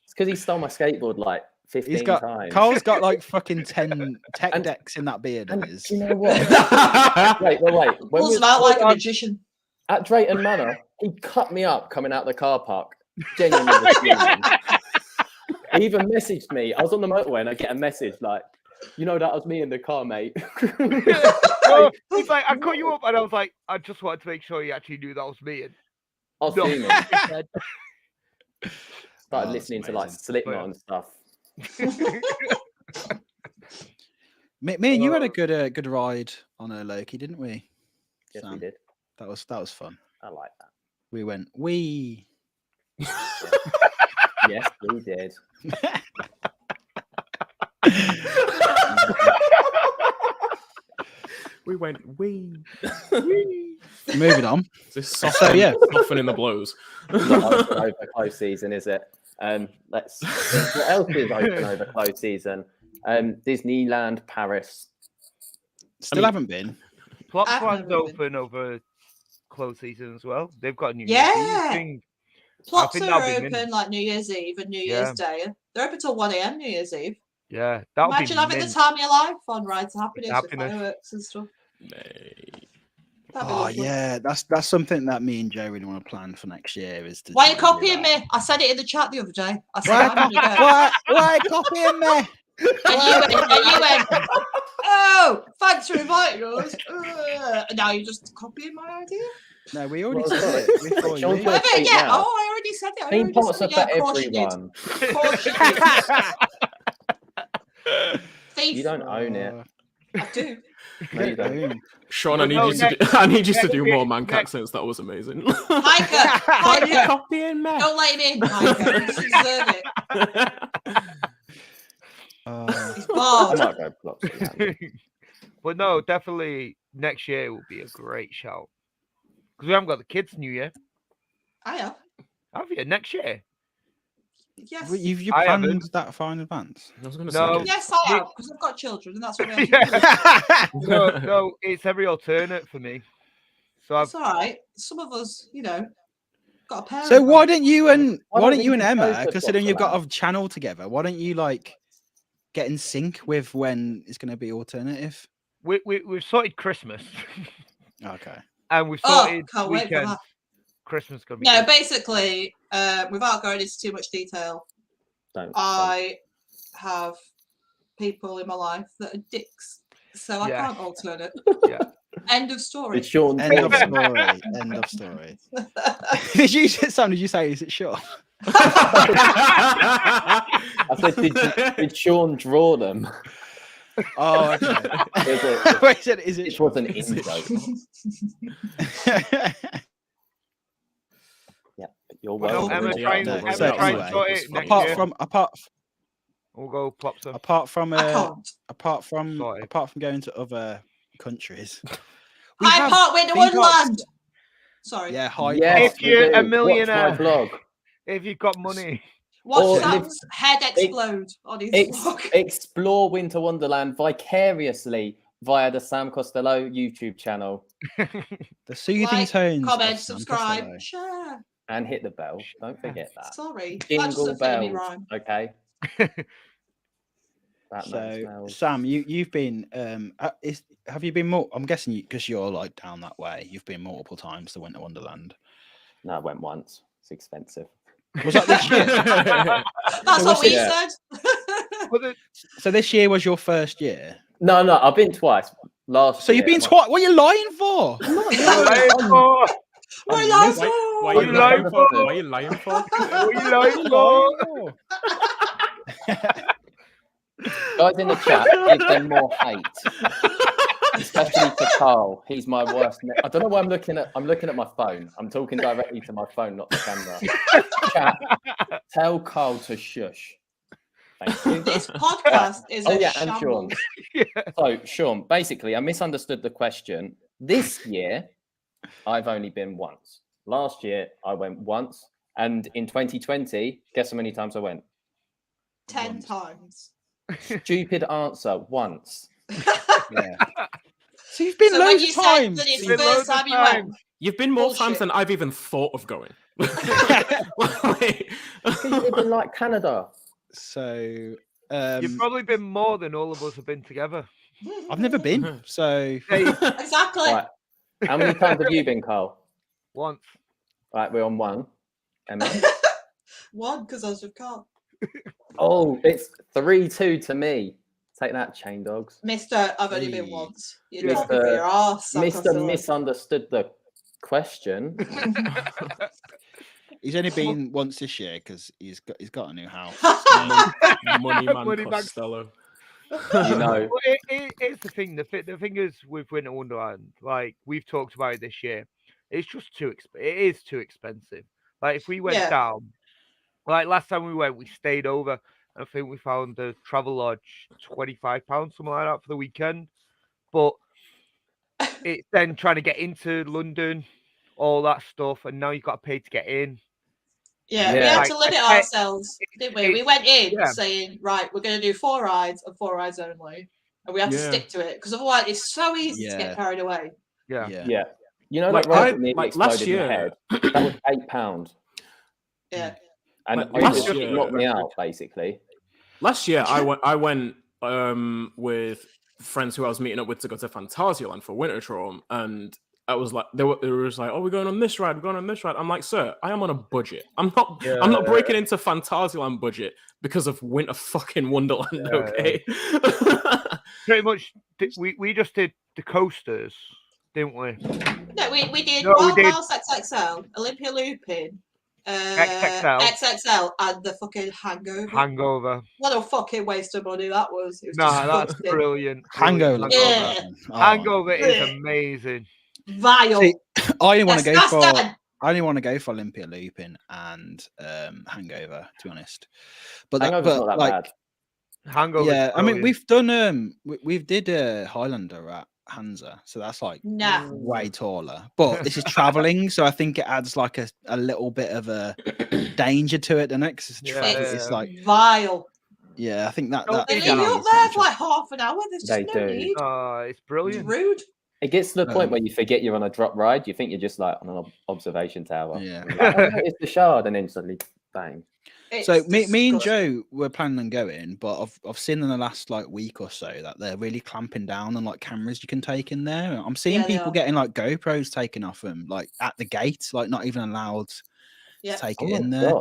It's because he stole my skateboard like 15 times. Carl's got like fucking 10 tech decks in that beard of his. Do you know what? wait. When Pulls him out like a magician. At Drayton Manor, he cut me up coming out the car park. Genuinely refusing. He even messaged me. I was on the motorway and I get a message like, you know, that was me in the car, mate. He's like, I cut you up, and I was like, I just wanted to make sure you actually knew that was me. And I was fuming. Started listening to like Slipknot and stuff. Me and you had a good ride on a Loki, didn't we? Yes, Sam? we did. That was fun. I like that. We went. Yes, we did. We went wee. Moving on. This softening the blows. Not open over close season, is it? Let's think what else is open over close season. Disneyland Paris. Still haven't been. Plopsaland's open over close season as well. They've got a New Year's Yeah. Eve thing. Plops are open like New Year's Eve and New Year's Day. They're open till 1 a.m. New Year's Eve. Yeah, imagine having the time of your life on Rides of Happiness with fireworks and stuff. Oh yeah, that's something that me and Joe really want to plan for next year. Is to why are you copying me? I said it in the chat the other day. I said why copying me? And you went, oh, thanks for inviting us. And now you're just copying my idea. No, we already said it. Before you. Yeah. Oh, I already said it. Theme parks are for everyone. You don't own it. I do. No, you don't. Sean, I need you to do more Manc accents. That was amazing. Micah, why are you copying me? Don't let him in, Micah. You deserve it. He's bored. I might go Plopsaland. But no, definitely next year will be a great shout. Because we haven't got the kids' New Year. I have. Have you? Next year? Yes. You planned that far in advance? I was going to say. Yes, I have, because I've got children, and that's what we have to do. No, it's every alternate for me. So it's all right. Some of us, got a parent. So why don't you and Emma, considering you've got a channel together, why don't you get in sync with when it's going to be alternative? We've sorted Christmas. Okay. And we've sorted can't wait for that. Christmas gonna be No, good. basically, without going into too much detail, I have people in my life that are dicks, so I can't alternate. Yeah. End of story. It's Sean. End of story. End of story. Did you say? Is it Sean? I said, did Sean draw them? Oh, okay. Is it? It was an in-joke. Yeah, you're well. We'll go Plopsa. Apart from going to other countries. High Park Winter Wonderland. Sorry. Yeah, High Yes, Park. If you're a Watch millionaire, my vlog. if you've got money, Watch Sam's head explode on his vlog. Explore Winter Wonderland vicariously via the Sam Costello YouTube channel. The soothing tones. Comment, subscribe, share. And hit the bell. Don't forget that. Sorry. Jingle bells. Okay. So, Sam, you've been. Have you been more? I'm guessing because you're down that way. You've been multiple times to Winter Wonderland. No, I went once. It's expensive. Was that this year? That's what we said. So this year was your first year? No, I've been twice. So you've been twice? What are you lying for? What are you lying for? Why are you lying for? Why are you lying for? What are you lying for? Guys in the chat, give them more hate. Especially to Karl. He's my worst. I don't know why I'm looking at my phone. I'm talking directly to my phone, not the camera. Chat, tell Karl to shush. Thank you. This podcast is a and Sean. So, Sean, basically, I misunderstood the question. This year, I've only been once. Last year, I went once. And in 2020, guess how many times I went? 10 times. Stupid answer, once. Yeah. So you've been loads of times. That it's the first time you went. You've been more times than I've even thought of going. You've been like Canada. So you've probably been more than all of us have been together. I've never been. So exactly. Right. How many times have you been, Karl? Once. Right, we're on one. Emma? One, because I was with Karl. Oh, it's 3-2 to me. Take that, chain dogs. Mister, I've only been once. You're talking for your arse. Mr. misunderstood the question. He's only been once this year because he's got a new house. Money man Costello. You know, it's the thing. The thing is with Winter Wonderland, we've talked about it this year. It's just too. It is too expensive. Like if we went down, Like last time we went, we stayed over. I think we found the travel lodge £25, something like that, for the weekend. But it's then trying to get into London, all that stuff, and now you've got to pay to get in. Yeah, we had to limit ourselves, didn't we? We went in saying, right, we're going to do 4 rides and 4 rides only. And we had to stick to it because otherwise it's so easy to get carried away. Yeah. You know, like last year, that was £8. Yeah. And last year, knocked me out, basically. Last year, I went with friends who I was meeting up with to go to Phantasialand for Wintertraum, and I was like, they were like, "Oh, we're going on this ride. We're going on this ride." I'm like, "Sir, I am on a budget. I'm not breaking into Phantasialand budget because of Winter fucking Wonderland." Okay. Pretty much, we just did the coasters, didn't we? No, we did Wild House XXL, Olympia Looping, XXL, and the fucking Hangover. What a fucking waste of money that was. It was that's brilliant. Hangover. Yeah. Hangover is amazing. Vile. See, I only want to go for Olympia Looping and Hangover, to be honest. But Hangover's not that bad. Hangover. Yeah, I mean we've done we did Highlander at Hansa, so that's like way taller. But this is traveling, so I think it adds like a little bit of a danger to it. The next it's like vile. Yeah, I think that they leave you up there for like half an hour. There's just no need. It's brilliant. It's rude. It gets to the point where you forget you're on a drop ride. You think you're just like on an observation tower. Yeah, it's the Shard, and then suddenly bang. So me and Joe were planning on going, but I've seen in the last like week or so that they're really clamping down on like cameras you can take in there. I'm seeing people getting like GoPros taken off them, like at the gate, like not even allowed to take it in there.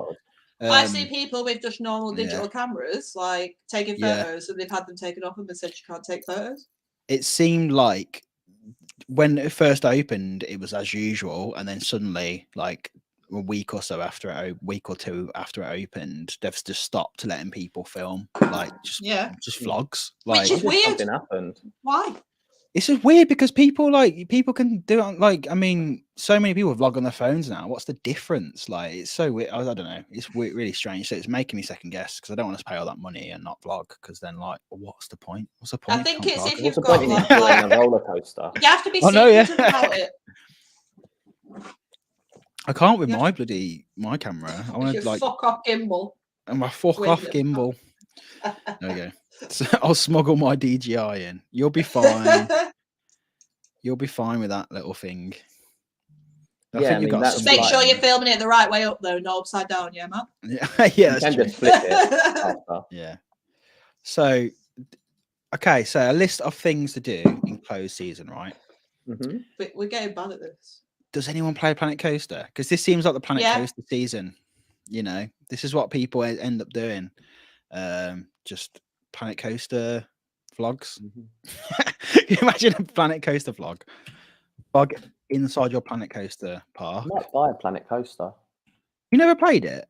I see people with just normal digital cameras, like taking photos, and they've had them taken off them and said you can't take photos. It seemed like when it first opened, it was as usual, and then suddenly, like a week or two after it opened, they've just stopped letting people film, like just vlogs. Like, which is weird. Something happened. Why? It's just weird because people can do it. Like, I mean, so many people vlog on their phones now. What's the difference? Like, it's so weird. I don't know. It's really strange. So it's making me second guess because I don't want to pay all that money and not vlog. Because then, like, what's the point? What's the point? I think it's if you've got like a roller coaster. You have to be secretive about it. I can't with my camera. I want to like fuck off gimbal. And my fuck off gimbal. There we go. So I'll smuggle my DJI in. You'll be fine. You'll be fine with that little thing. Just make sure you're filming it the right way up, though, not upside down, yeah, man. Yeah, that's true. Just flip it. Yeah. So, okay, so a list of things to do in closed season, right? Mm-hmm. We're getting bad at this. Does anyone play Planet Coaster? Because this seems like the Planet Coaster season. You know, this is what people end up doing. Just Planet Coaster vlogs. Mm-hmm. Can you imagine a Planet Coaster vlog inside your Planet Coaster park? I might buy a Planet Coaster. You never played it?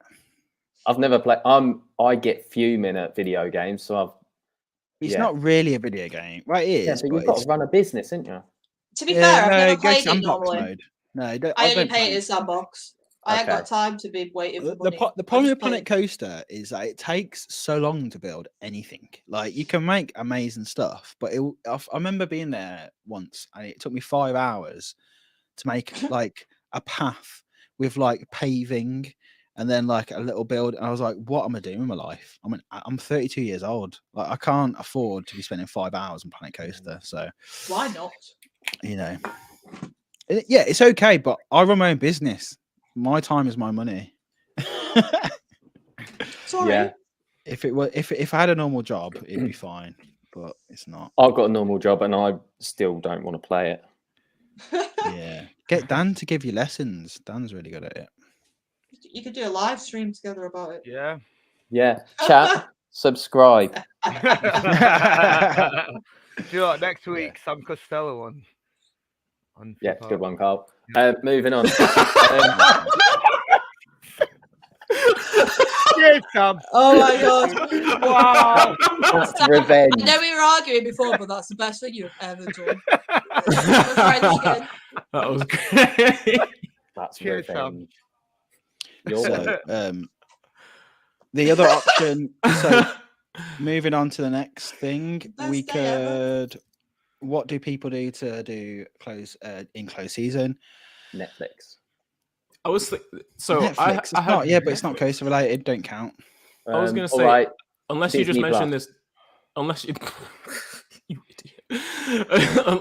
I've never played. I get fuming at video games, so It's not really a video game. Right, it is. Yeah, but you've got to run a business, isn't you? To be fair, I've never played it normally. Mode. No, I only play it in sandbox. I ain't got time to be waiting for money. The problem with Planet Coaster is that it takes so long to build anything. Like, you can make amazing stuff, but I remember being there once and it took me 5 hours to make like a path with like paving and then like a little build. And I was like, what am I doing with my life? I mean, I'm 32 years old. Like, I can't afford to be spending 5 hours on Planet Coaster. So why not? You know, yeah, it's okay, but I run my own business. My time is my money. Sorry. Yeah. If I had a normal job, it'd be fine, but it's not. I've got a normal job and I still don't want to play it. Yeah. Get Dan to give you lessons. Dan's really good at it. You could do a live stream together about it. Yeah. Yeah. Chat, subscribe. Do you know what? Next week, Sam Costello on yeah, good one, Carl. Moving on. Cheers, Sam. Oh my god! Wow, that's revenge. I know we were arguing before, but that's the best thing you've ever done. That was great. That's cheers, revenge. So, the other option. So moving on to the next thing, we could. What do people do to do close season? Netflix. I was so Netflix. It's not, but it's not coaster related. Don't count. I was going to say, right, unless Disney you just mentioned Plus. this, unless you, you idiot,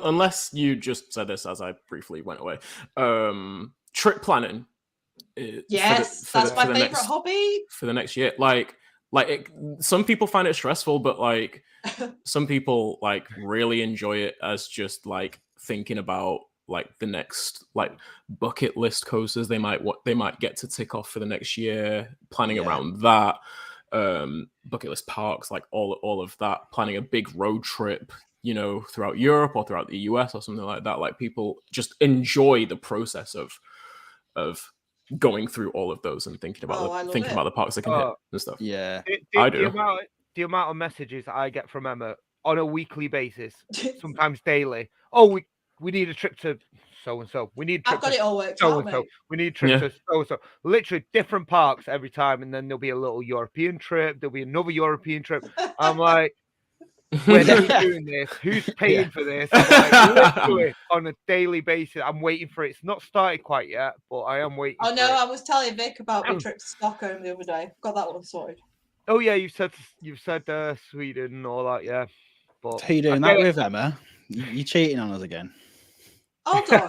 unless you just said this as I briefly went away. Trip planning. Yes, that's my favorite hobby for the next year. Some people find it stressful, but like some people like really enjoy it as just like thinking about like the next like bucket list coasters they might get to tick off for the next year, planning around that. Bucket list parks, like all of that, planning a big road trip, you know, throughout Europe or throughout the US or something like that. Like people just enjoy the process of going through all of those and thinking about the parks they can hit and stuff. Yeah, I do. The amount of messages I get from Emma on a weekly basis, sometimes daily. Oh, we need a trip to so and so. We need a trip I've got to it all worked so out, and so. mate. We need a trip to so and so. Literally different parks every time, and then there'll be a little European trip. There'll be another European trip. I'm like, when are we doing this? Who's paying for this? Like, literally on a daily basis, I'm waiting for it. It's not started quite yet, but I am waiting. Oh no, I was telling Vic about my trip to Stockholm the other day. Got that one sorted. Oh yeah, you've said Sweden and all that, yeah. But who you doing that with, Emma? You cheating on us again? Hold on.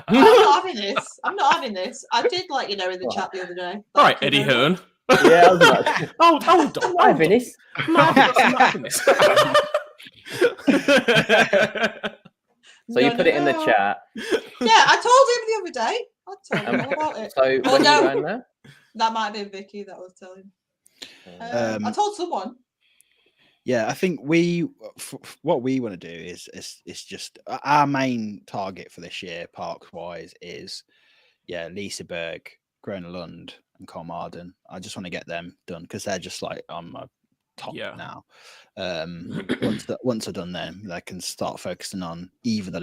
I'm not having this. I did let you know in the chat the other day. All right, Eddie Hearn. Yeah, I was like, hold on. I'm not having this. So you put it in the chat. Yeah, I told him the other day. I told him all about it. So when you going there? That might have been Vicky that was telling. I told someone. Yeah, I think what we want to do is just our main target for this year, parks wise, is Liseberg, Grönalund, and Carmarthen. I just want to get them done because they're just like on my top now. Once I've done them, I can start focusing on either the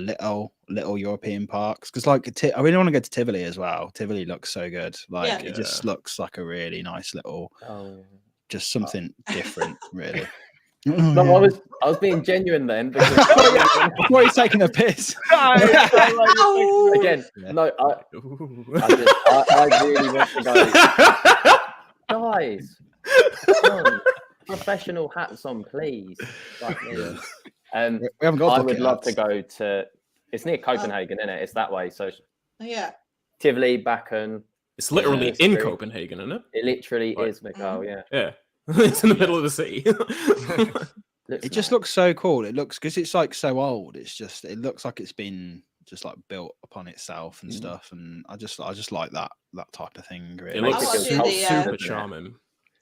little European parks because like I really want to go to Tivoli as well. Tivoli looks so good. Like it just looks like a really nice little, just something different, really. No, I was being genuine then. Because why are you taking a piss? Again, no, I really want to go. Guys, come on, professional hats on, please. Like me. We haven't got. I would love to go to. It's near Copenhagen, isn't it? It's that way. So yeah, Tivoli, Bakken. It's literally in Copenhagen, isn't it? It literally is, Mikhail. Yeah. It's in the middle of the city. It just looks so cool. It looks because it's like so old. It looks like it's been just like built upon itself and stuff. And I just like that type of thing. Really. It looks super charming.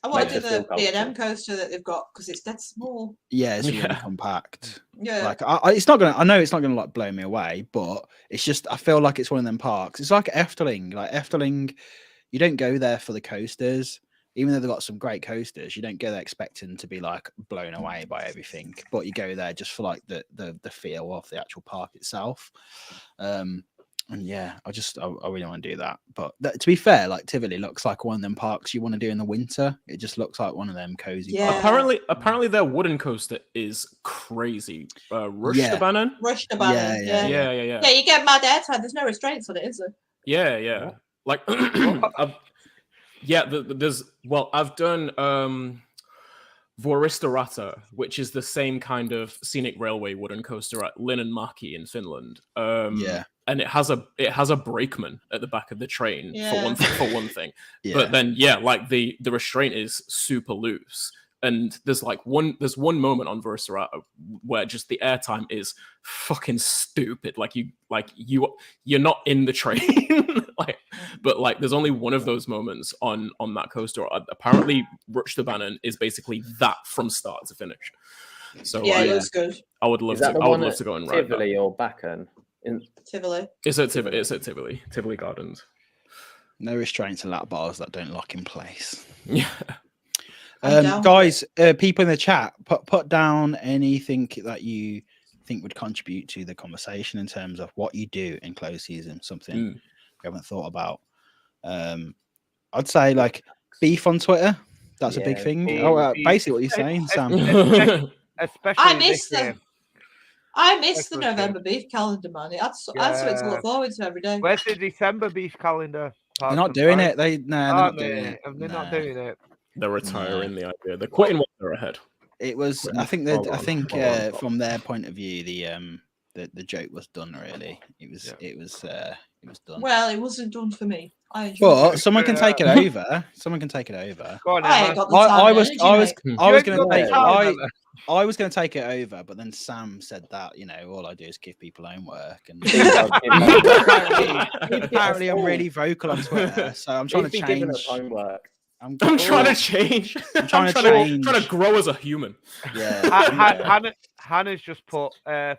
I want to do the B&M coaster that they've got because it's dead small. Yeah, it's really compact. Yeah, like it's not gonna. I know it's not gonna like blow me away, but it's just I feel like it's one of them parks. It's like Efteling. Like Efteling, you don't go there for the coasters. Even though they've got some great coasters, you don't go there expecting to be like blown away by everything, but you go there just for like the feel of the actual park itself. And yeah, I really want to do that. But to be fair, like Tivoli looks like one of them parks you want to do in the winter. It just looks like one of them cozy parks. Apparently their wooden coaster is crazy. Rutschebanen? Rutschebanen, yeah. Yeah, you get mad airtime. There's no restraints on it, is there? Yeah. Like I've done Vuoristorata, which is the same kind of scenic railway wooden coaster at Linnanmäki in Finland. And it has a brakeman at the back of the train for one thing. But then like the restraint is super loose. And there's one moment on Vuoristorata where just the airtime is fucking stupid. You're not in the train. But there's only one of those moments on that coaster. Apparently Rutschebanen is basically that from start to finish. So it looks good. I would love to go and ride Tivoli or Bakken. Tivoli. It's at Tivoli Gardens. No restraints and lap bars that don't lock in place. Yeah. Guys, people in the chat, put down anything that you think would contribute to the conversation in terms of what you do in closed season, something we haven't thought about. I'd say beef on Twitter. That's a big thing. Basically what you're saying, Sam. Especially I miss the November beef calendar, man. I had something to look forward to every day. Where's the December beef calendar? They're not doing it. They're not doing it. They're not doing it. They're retiring the idea. They're quitting while they're ahead. It was. I think from their point of view, the joke was done. Really, it was done. Well, it wasn't done for me. But someone can take it over. Someone can take it over. Go on, I was going to take it over, but then Sam said that all I do is give people homework, and apparently I'm really vocal on Twitter, so I'm trying to change. Homework. I'm trying to change. I'm trying to grow as a human. Yeah. Hannah's just put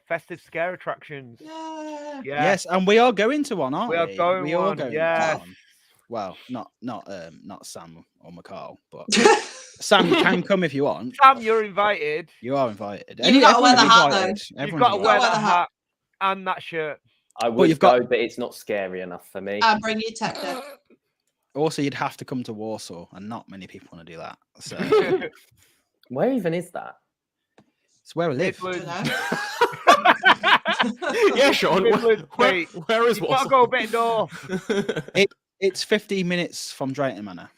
festive scare attractions. Yeah. Yes, and we are going to one, aren't we? We are going. Yeah. Well, not Sam or McCall, but Sam, you can come if you want. Sam, you're invited. You are invited. You've got to wear the hat, though. You've got to wear the hat and that shirt. I would go, but it's not scary enough for me. I'll bring you tech deck. Also, you'd have to come to Warsaw, and not many people want to do that. So, where even is that? It's where I live. Yeah, Sean. Where is Warsaw? You've got to go a bit north. It's 15 minutes from Drayton Manor.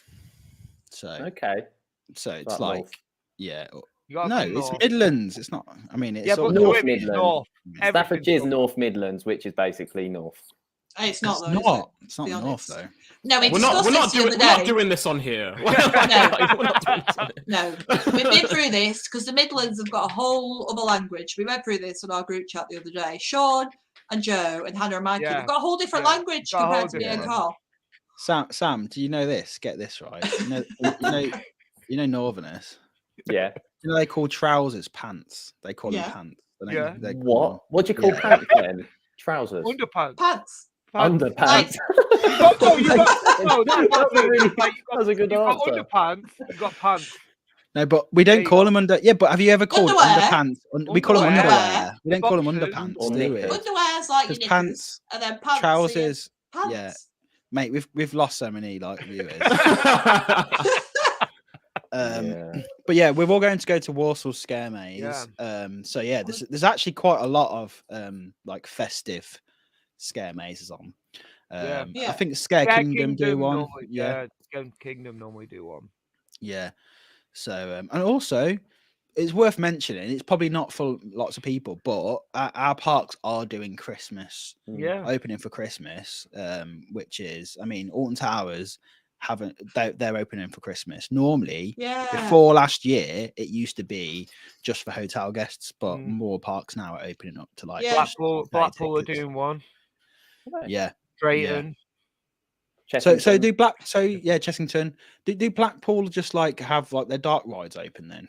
So okay. So it's like north. Yeah. No, it's Midlands. It's not. I mean, it's but North Midlands. North. Staffordshire's North Midlands, which is basically north. It's not though. Not. It's not north though. No, we're not doing this on here. No, we've been through this because the Midlands have got a whole other language. We went through this on our group chat the other day. Sean and Joe and Hannah and Mikey. We've got a whole different language compared to me and Carl. Sam, do you know this? Get this right. You know Northerners. Yeah. You know they call trousers pants. They call them pants. What? What do you call pants then? Trousers. Underpants. Pants. Underpants. That was a good answer. Underpants. You've got pants. No, but we don't call them under. Yeah, but have you ever called underpants? We call them underwear. We don't call them underpants, do we? Underwear's like your pants, and then pants. Trousers. Pants. Yeah, mate, we've lost so many viewers. But yeah, we're all going to go to Warsaw Scare Maze. So yeah, there's actually quite a lot of festive scare mazes on. I think Scare Kingdom do one. Scare Kingdom normally do one. Yeah. So and also it's worth mentioning, it's probably not for lots of people, but our parks are doing Christmas. Opening for Christmas, which is, I mean, Alton Towers they're opening for Christmas. Normally, before last year, it used to be just for hotel guests, but more parks now are opening up to Blackpool are doing one. Yeah. Drayton. Yeah. So do Chessington. Do Blackpool just have their dark rides open then?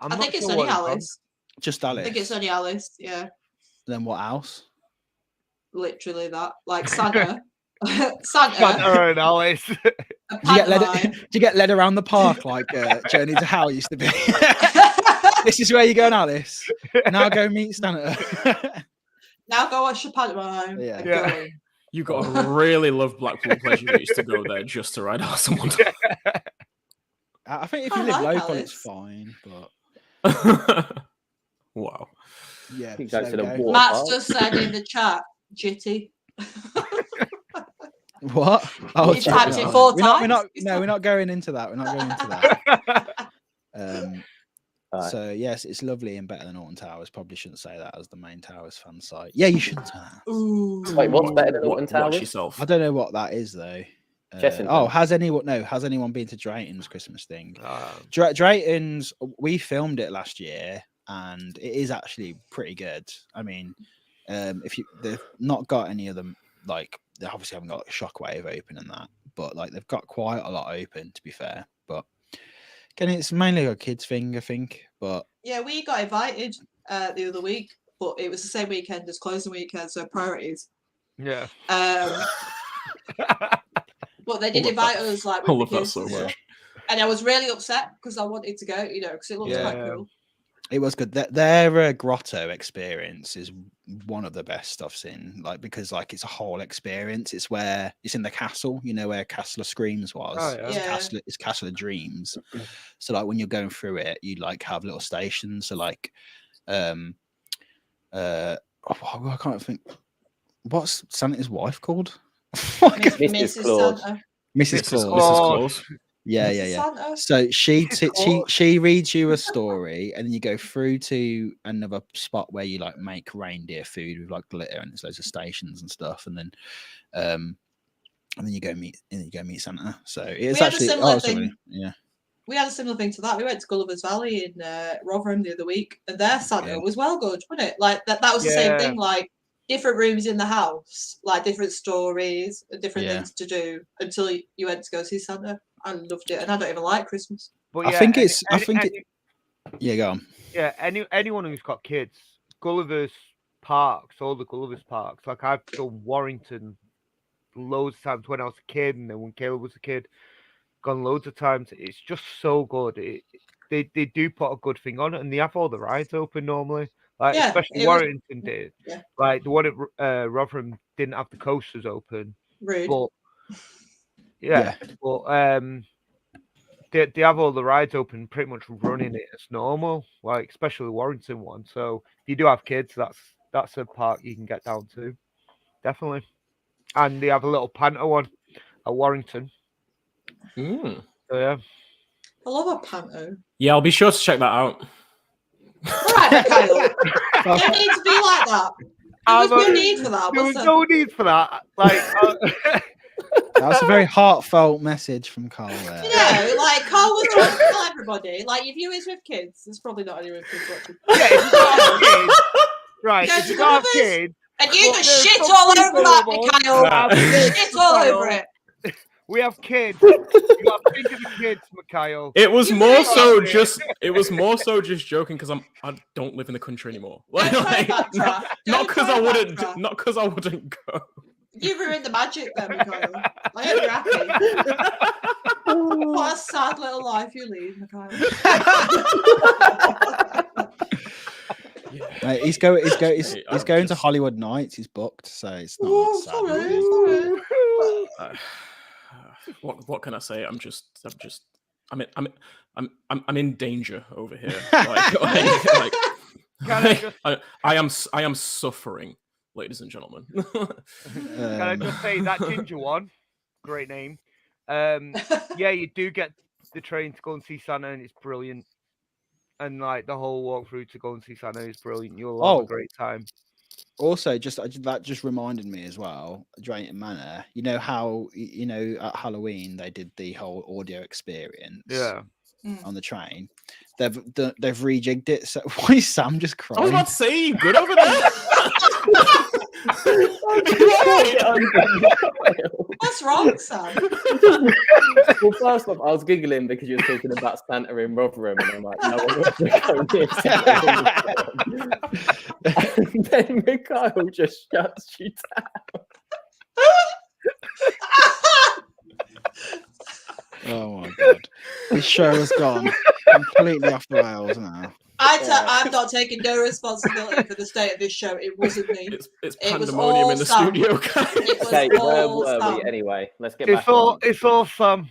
I think it's only Alice. Just Alice. I think it's only Alice, yeah. Then what else? Literally that. Like Santa. Santa and Alice. Do you get led around the park like Journey to Hell used to be? This is where you're going, Alice. Now go meet Santa. Now go watch the pantomime. Yeah. You got to really love Blackpool Pleasureland to go there just to ride out someone. I think if you live local, it's fine. But wow. Yeah. Matt's just said in the chat, Jitty. What? Oh, you typed it 4 times. We're not going into that. We're not going into that. So yes, it's lovely and better than Alton Towers. Probably shouldn't say that as the main Towers fan site. Yeah, you shouldn't say that. Ooh. Wait, what's better than Alton Towers? Watch yourself. I don't know what that is though. Has anyone been to Drayton's Christmas thing? Drayton's, we filmed it last year and it is actually pretty good. I mean, they've not got any of them, they obviously haven't got Shockwave open and that, but they've got quite a lot open, to be fair. But again, it's mainly a kids thing, I think. But yeah, we got invited the other week, but it was the same weekend as closing weekend, so priorities. Yeah. But they did invite us with I love the that kids, so much. and I was really upset because I wanted to go, because it looked quite cool. It was good. Their grotto experience is one of the best I've seen. Like because like it's a whole experience. It's where it's in the castle. You know where Castle of Screams was. Oh, yeah. It's Castle of Dreams. So like when you're going through it, you like have little stations. So like, I can't think. What's Santa's wife called? Mrs. Claus. Santa. Mrs. Claus. Mrs. Claus. Yeah. Santa. So she reads you a story, and then you go through to another spot where you like make reindeer food with like glitter, and there's loads of stations and stuff, and then you go meet Santa. So it's actually We had a similar thing to that. We went to Gulliver's Valley in Rotherham the other week, and their Santa was well good, wasn't it? Like that was the same thing. Like different rooms in the house, like different stories, and different things to do until you went to go see Santa. I loved it, and I don't even like Christmas. But I think yeah, go on. Yeah, anyone who's got kids, Gulliver's parks, all the Gulliver's parks. Like I've done Warrington loads of times when I was a kid, and then when Caleb was a kid, gone loads of times. It's just so good. They do put a good thing on it, and they have all the rides open normally. Like especially Warrington did. Yeah. Like the one at Rotherham didn't have the coasters open. Rude. But they have all the rides open, pretty much running it as normal. Like especially the Warrington one. So if you do have kids, that's a park you can get down to, definitely. And they have a little Panther one at Warrington. So yeah, I love a Panto. Yeah, I'll be sure to check that out. All right, Kyle. You don't need to be like that. There was no need for that. There was no need for that. Like that was a very heartfelt message from Carl there. You know, like Carl was trying to tell everybody, like your viewers with kids, there's probably not anyone with kids watching. Yeah, if you don't have kids, right? If you don't have kids, and you just shit all over that, Mikhail. Shit all over it. We have kids. You got to think of the kids, Mikhail. It was more so just joking because I don't live in the country anymore. Like, not because I wouldn't go. You ruined the magic then, Mikhail. I hope you're happy. What a sad little life you lead, Mikhail. Mate, he's going to Hollywood Nights. He's booked, so it's not sad. Sorry. What can I say? I'm in danger over here. I am suffering, ladies and gentlemen. Can I just say that ginger one, great name. Yeah, you do get the train to go and see Santa, and it's brilliant. And like the whole walkthrough to go and see Santa is brilliant. You'll have a great time. Also, that just reminded me as well, Drayton Manor. You know how at Halloween they did the whole audio experience. Yeah. On the train, they've rejigged it. So why is Sam just crying? I was about to say, you good over there? What's wrong, Sam? Well, first off, I was giggling because you were talking about Santa in Rotherham, and I'm like, no, I'm not going to go near Santa. And then Mikhail just shuts you down. Oh my god, this show has gone completely off the rails now. I'm not taking no responsibility for the state of this show. It wasn't me. It's pandemonium in the studio, guys. Okay, where were we anyway? Let's get back on. It's awesome.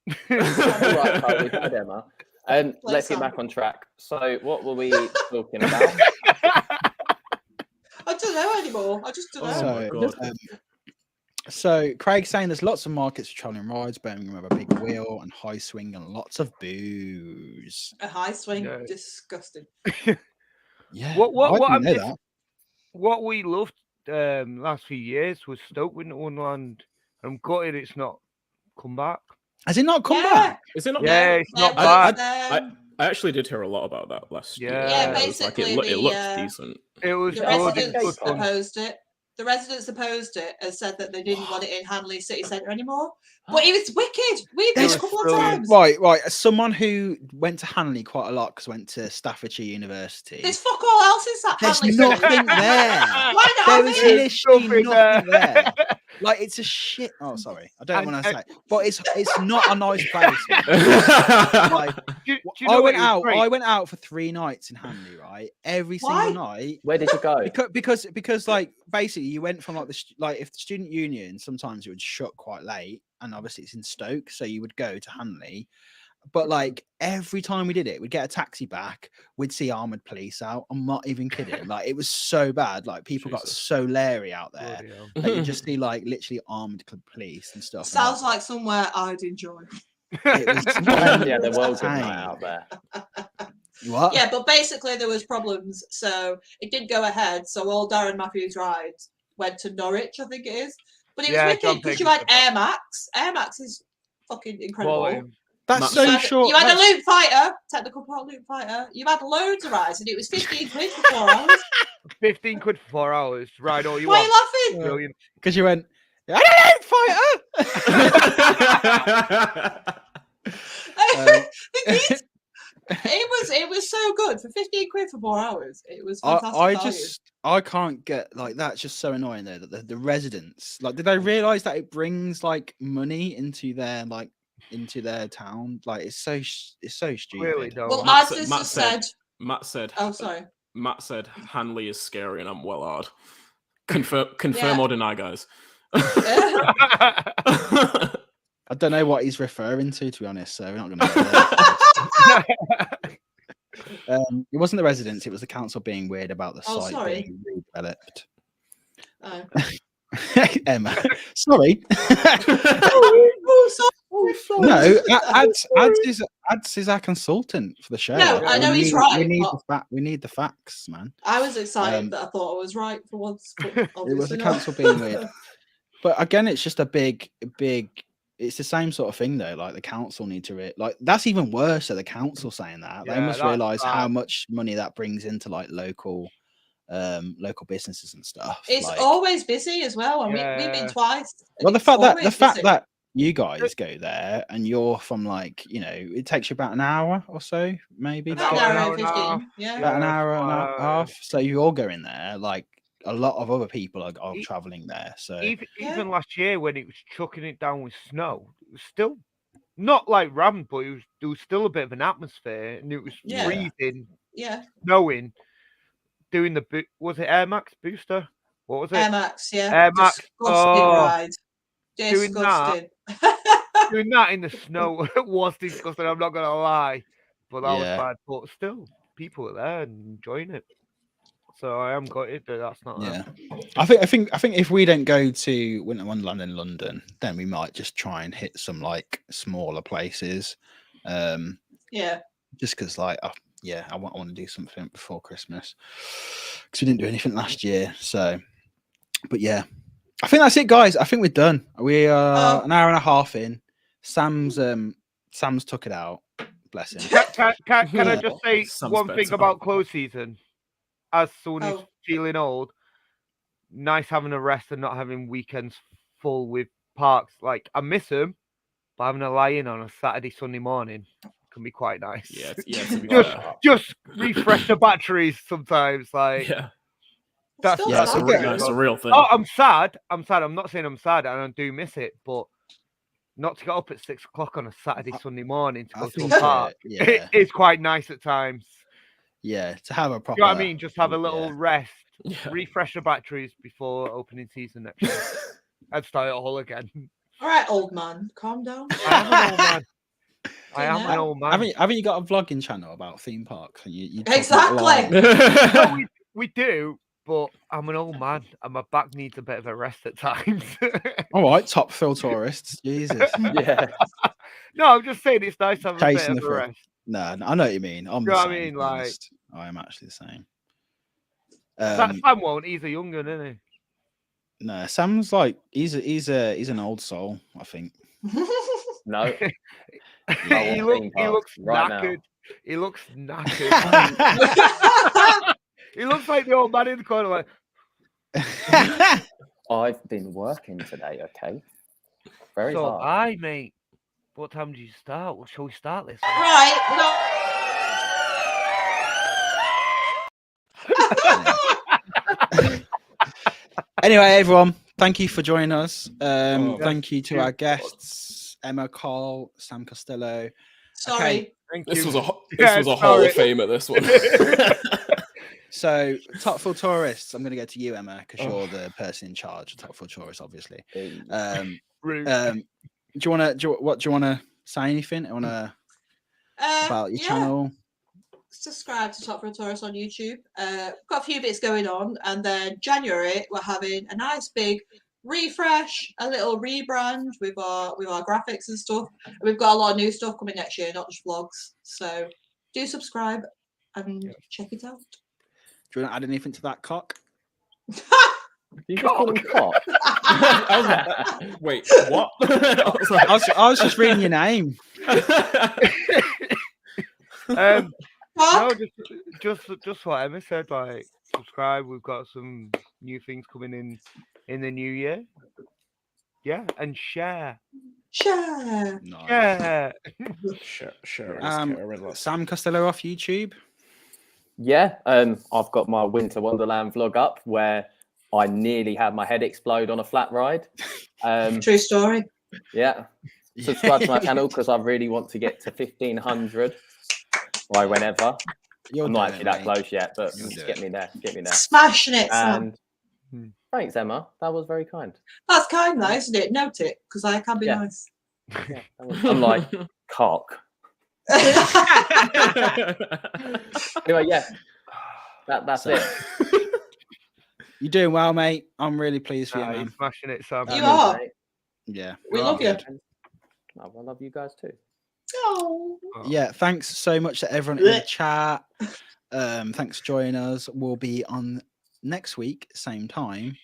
All right, Carl, we've had Emma. And let's get back on track. So, what were we talking about? I don't know anymore. I just don't know. Oh my god. So Craig's saying there's lots of markets for travelling rides. Birmingham have a big wheel and high swing and lots of booze. A high swing, disgusting. Yeah. What we loved last few years was Stoke Winter Wonderland. I'm gutted it's not come back. Has it not come back? Is it not? Yeah, it's not back. I actually did hear a lot about that last year. Yeah, basically, it looked decent. It was the residents opposed it. The residents opposed it and said that they didn't want it in Hanley City Centre anymore. But it was wicked. We've been a couple of times. Right. As someone who went to Hanley quite a lot because went to Staffordshire University. There's fuck all else in that. There's Hanley nothing there. Why not? There was literally nothing there. Like it's a shit. Oh, sorry, I don't want to say, but it's not a nice place. Like, I went out for 3 nights in Hanley, right? Every single night. Where did you go? Because like basically you went from like if the student union sometimes it would shut quite late, and obviously it's in Stoke, so you would go to Hanley. But like every time we did it, we'd get a taxi back. We'd see armored police out. I'm not even kidding. Like it was so bad. Like people got so leery out there that you just see like literally armored police and stuff. Sounds like somewhere I'd enjoy. It was the world's a night out there. What? Yeah, but basically there was problems, so it didn't go ahead. So all Darren Matthews' rides went to Norwich, I think it is. But it was wicked because you had Air Max. Air Max is fucking incredible. That's so short. You had a loot fighter, technical part loot fighter. You had loads of rides, and it was 15 quid for 4 hours. 15 quid for 4 hours. Ride all you want. Why are you laughing? Because you went, I don't fighter. It was so good for 15 quid for 4 hours. It was fantastic. I can't get like that's just so annoying though that the residents like did they realize that it brings like money into their town? Like it's so stupid. Really don't. Well, Matt said. Oh, sorry. Matt said Hanley is scary and I'm well hard. Confirm or deny, guys. I don't know what he's referring to be honest. So we're not going to. It wasn't the residents; it was the council being weird about the site being redeveloped. Oh. Emma, sorry. No, Ads is our consultant for the show. No, I know he's right. We need the facts, man. I was excited that I thought I was right for once. It was the council being weird. But again, it's just a big. It's the same sort of thing though. Like the council need to like that's even worse. So the council saying that they must realize how much money that brings into like local businesses and stuff. It's always busy as well, and we've been twice. Well, the fact that you guys go there and you're from like it takes you about an hour or so, maybe about an hour and 15. Yeah, about an hour and a half. So you all go in there like. A lot of other people are traveling there. So even last year when it was chucking it down with snow, it was still not like rammed, but there was still a bit of an atmosphere, and it was freezing, snowing. Doing was it Air Max booster? What was it? Air Max, yeah. Air Max. Ride. Doing that in the snow was disgusting. I'm not gonna lie, but that was bad. But still, people were there and enjoying it. So I am gutted that that's not. Yeah, I think if we don't go to Winter Wonderland in London, then we might just try and hit some like smaller places. Just because like I want to do something before Christmas because we didn't do anything last year. So, but yeah, I think that's it, guys. I think we're done. We are an hour and a half in. Sam's took it out. Bless him. Can I just say one thing about close season? As someone who's feeling old, nice having a rest and not having weekends full with parks. Like I miss them, but having a lie-in on a Saturday, Sunday morning can be quite nice. Just refresh the batteries sometimes. Like that's a real thing. Oh, I'm sad. I'm not saying I'm sad, and I do miss it, but not to get up at 6 o'clock on a Saturday, Sunday morning to go to a park. It is quite nice at times. Yeah, to have a proper. You know what I mean? Just have a little rest, refresh the batteries before opening season next year, and start it all again. All right, old man, calm down. I am an old man. Haven't you got a vlogging channel about theme parks? You exactly. we do, but I'm an old man, and my back needs a bit of a rest at times. All right, top Phil tourists. Jesus. Yeah. No, I'm just saying it's nice to have a bit of a rest. No, I know what you mean. I'm the same. Like I am actually the same. Sam won't. He's a younger, isn't he? No, Sam's like he's an old soul. I think. No. He looks right knackered. Now. He looks knackered. He looks like the old man in the corner. Like I've been working today. Okay. Very hard. Aye, mate. What time did you start? Well, shall we start this? Right. Anyway, everyone, thank you for joining us. Thank you to our guests, Emma, Karl, Sam Costello. Sorry. Okay. Thank This you. was a Hall of Famer, this one. So, Top Full Tourists, I'm going to go to you, Emma, because you're the person in charge of Top Full Tourists, obviously. Rude. Do you want to say anything? About your channel? Subscribe to Top Full Tourists on YouTube. Got a few bits going on, and then January we're having a nice big refresh, a little rebrand with our graphics and stuff. And we've got a lot of new stuff coming next year, not just vlogs. So do subscribe and check it out. Do you want to add anything to that, Cock? You just call him Cock? Wait, what? I was just reading your name. No, just what Emma said. Like, subscribe. We've got some new things coming in the new year. Yeah, and share. Share. Nice. Share. Sam Costello off YouTube. Yeah, I've got my Winter Wonderland vlog up where I nearly had my head explode on a flat ride. True story. Yeah. Subscribe to my channel because I really want to get to 1,500 by whenever. I'm not actually that close yet, but just get me there. Smashing it, Sam. Thanks, Emma. That was very kind. That's kind, though, isn't it? Note it, because I can be nice. Yeah, I'm like Cock. Anyway, yeah, that's it. You're doing well, mate. I'm really pleased for you, man. You're smashing it, Sam. You are. Yeah, we love you. I love you guys too. Oh. Yeah, thanks so much to everyone in the chat. Thanks for joining us. We'll be on next week, same time.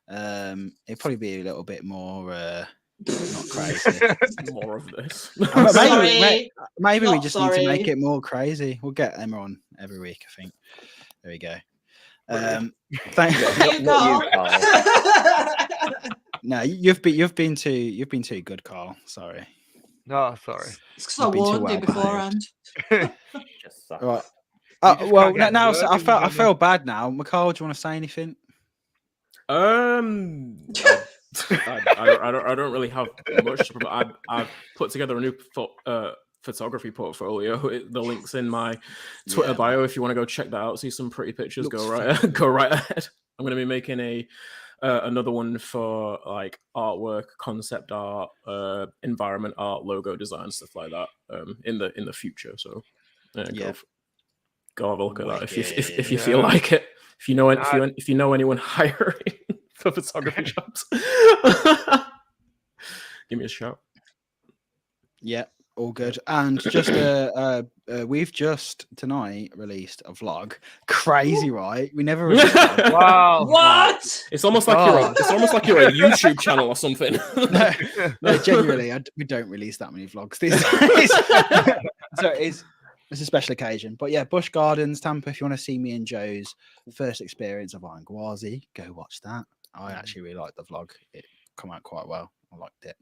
It'll probably be a little bit more not crazy. More of this. Maybe we just need to make it more crazy. We'll get Emma on every week, I think. There we go. Thank you. No, you've been too good, Karl. Sorry. No, sorry. It's because I warned you beforehand. Just right. Well, now I feel bad now. Karl, do you want to say anything? I don't really have much. I've put together a new photography portfolio. The link's in my Twitter bio if you want to go check that out. See some pretty pictures. Go right ahead. I'm going to be making another one for like artwork, concept art, environment art, logo design, stuff like that. In the future. So go have a look at that if you feel like it. If you know anyone hiring for photography jobs, give me a shout. Yeah, all good. And just we've just tonight released a vlog. Crazy, right? We never released that. Wow. What? It's almost like you're a YouTube channel or something. No, genuinely, we don't release that many vlogs these days. So it's a special occasion. But yeah, Busch Gardens, Tampa, if you want to see me and Joe's first experience of Anguazi, go watch that. I actually really liked the vlog. It come out quite well. I liked it.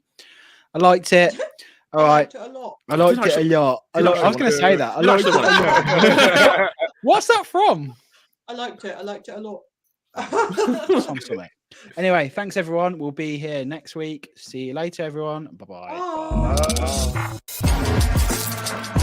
All right. I liked it a lot. I was going to say that. I liked it a lot. What's that from? I liked it a lot. Anyway, thanks everyone. We'll be here next week. See you later, everyone. Bye-bye. Bye.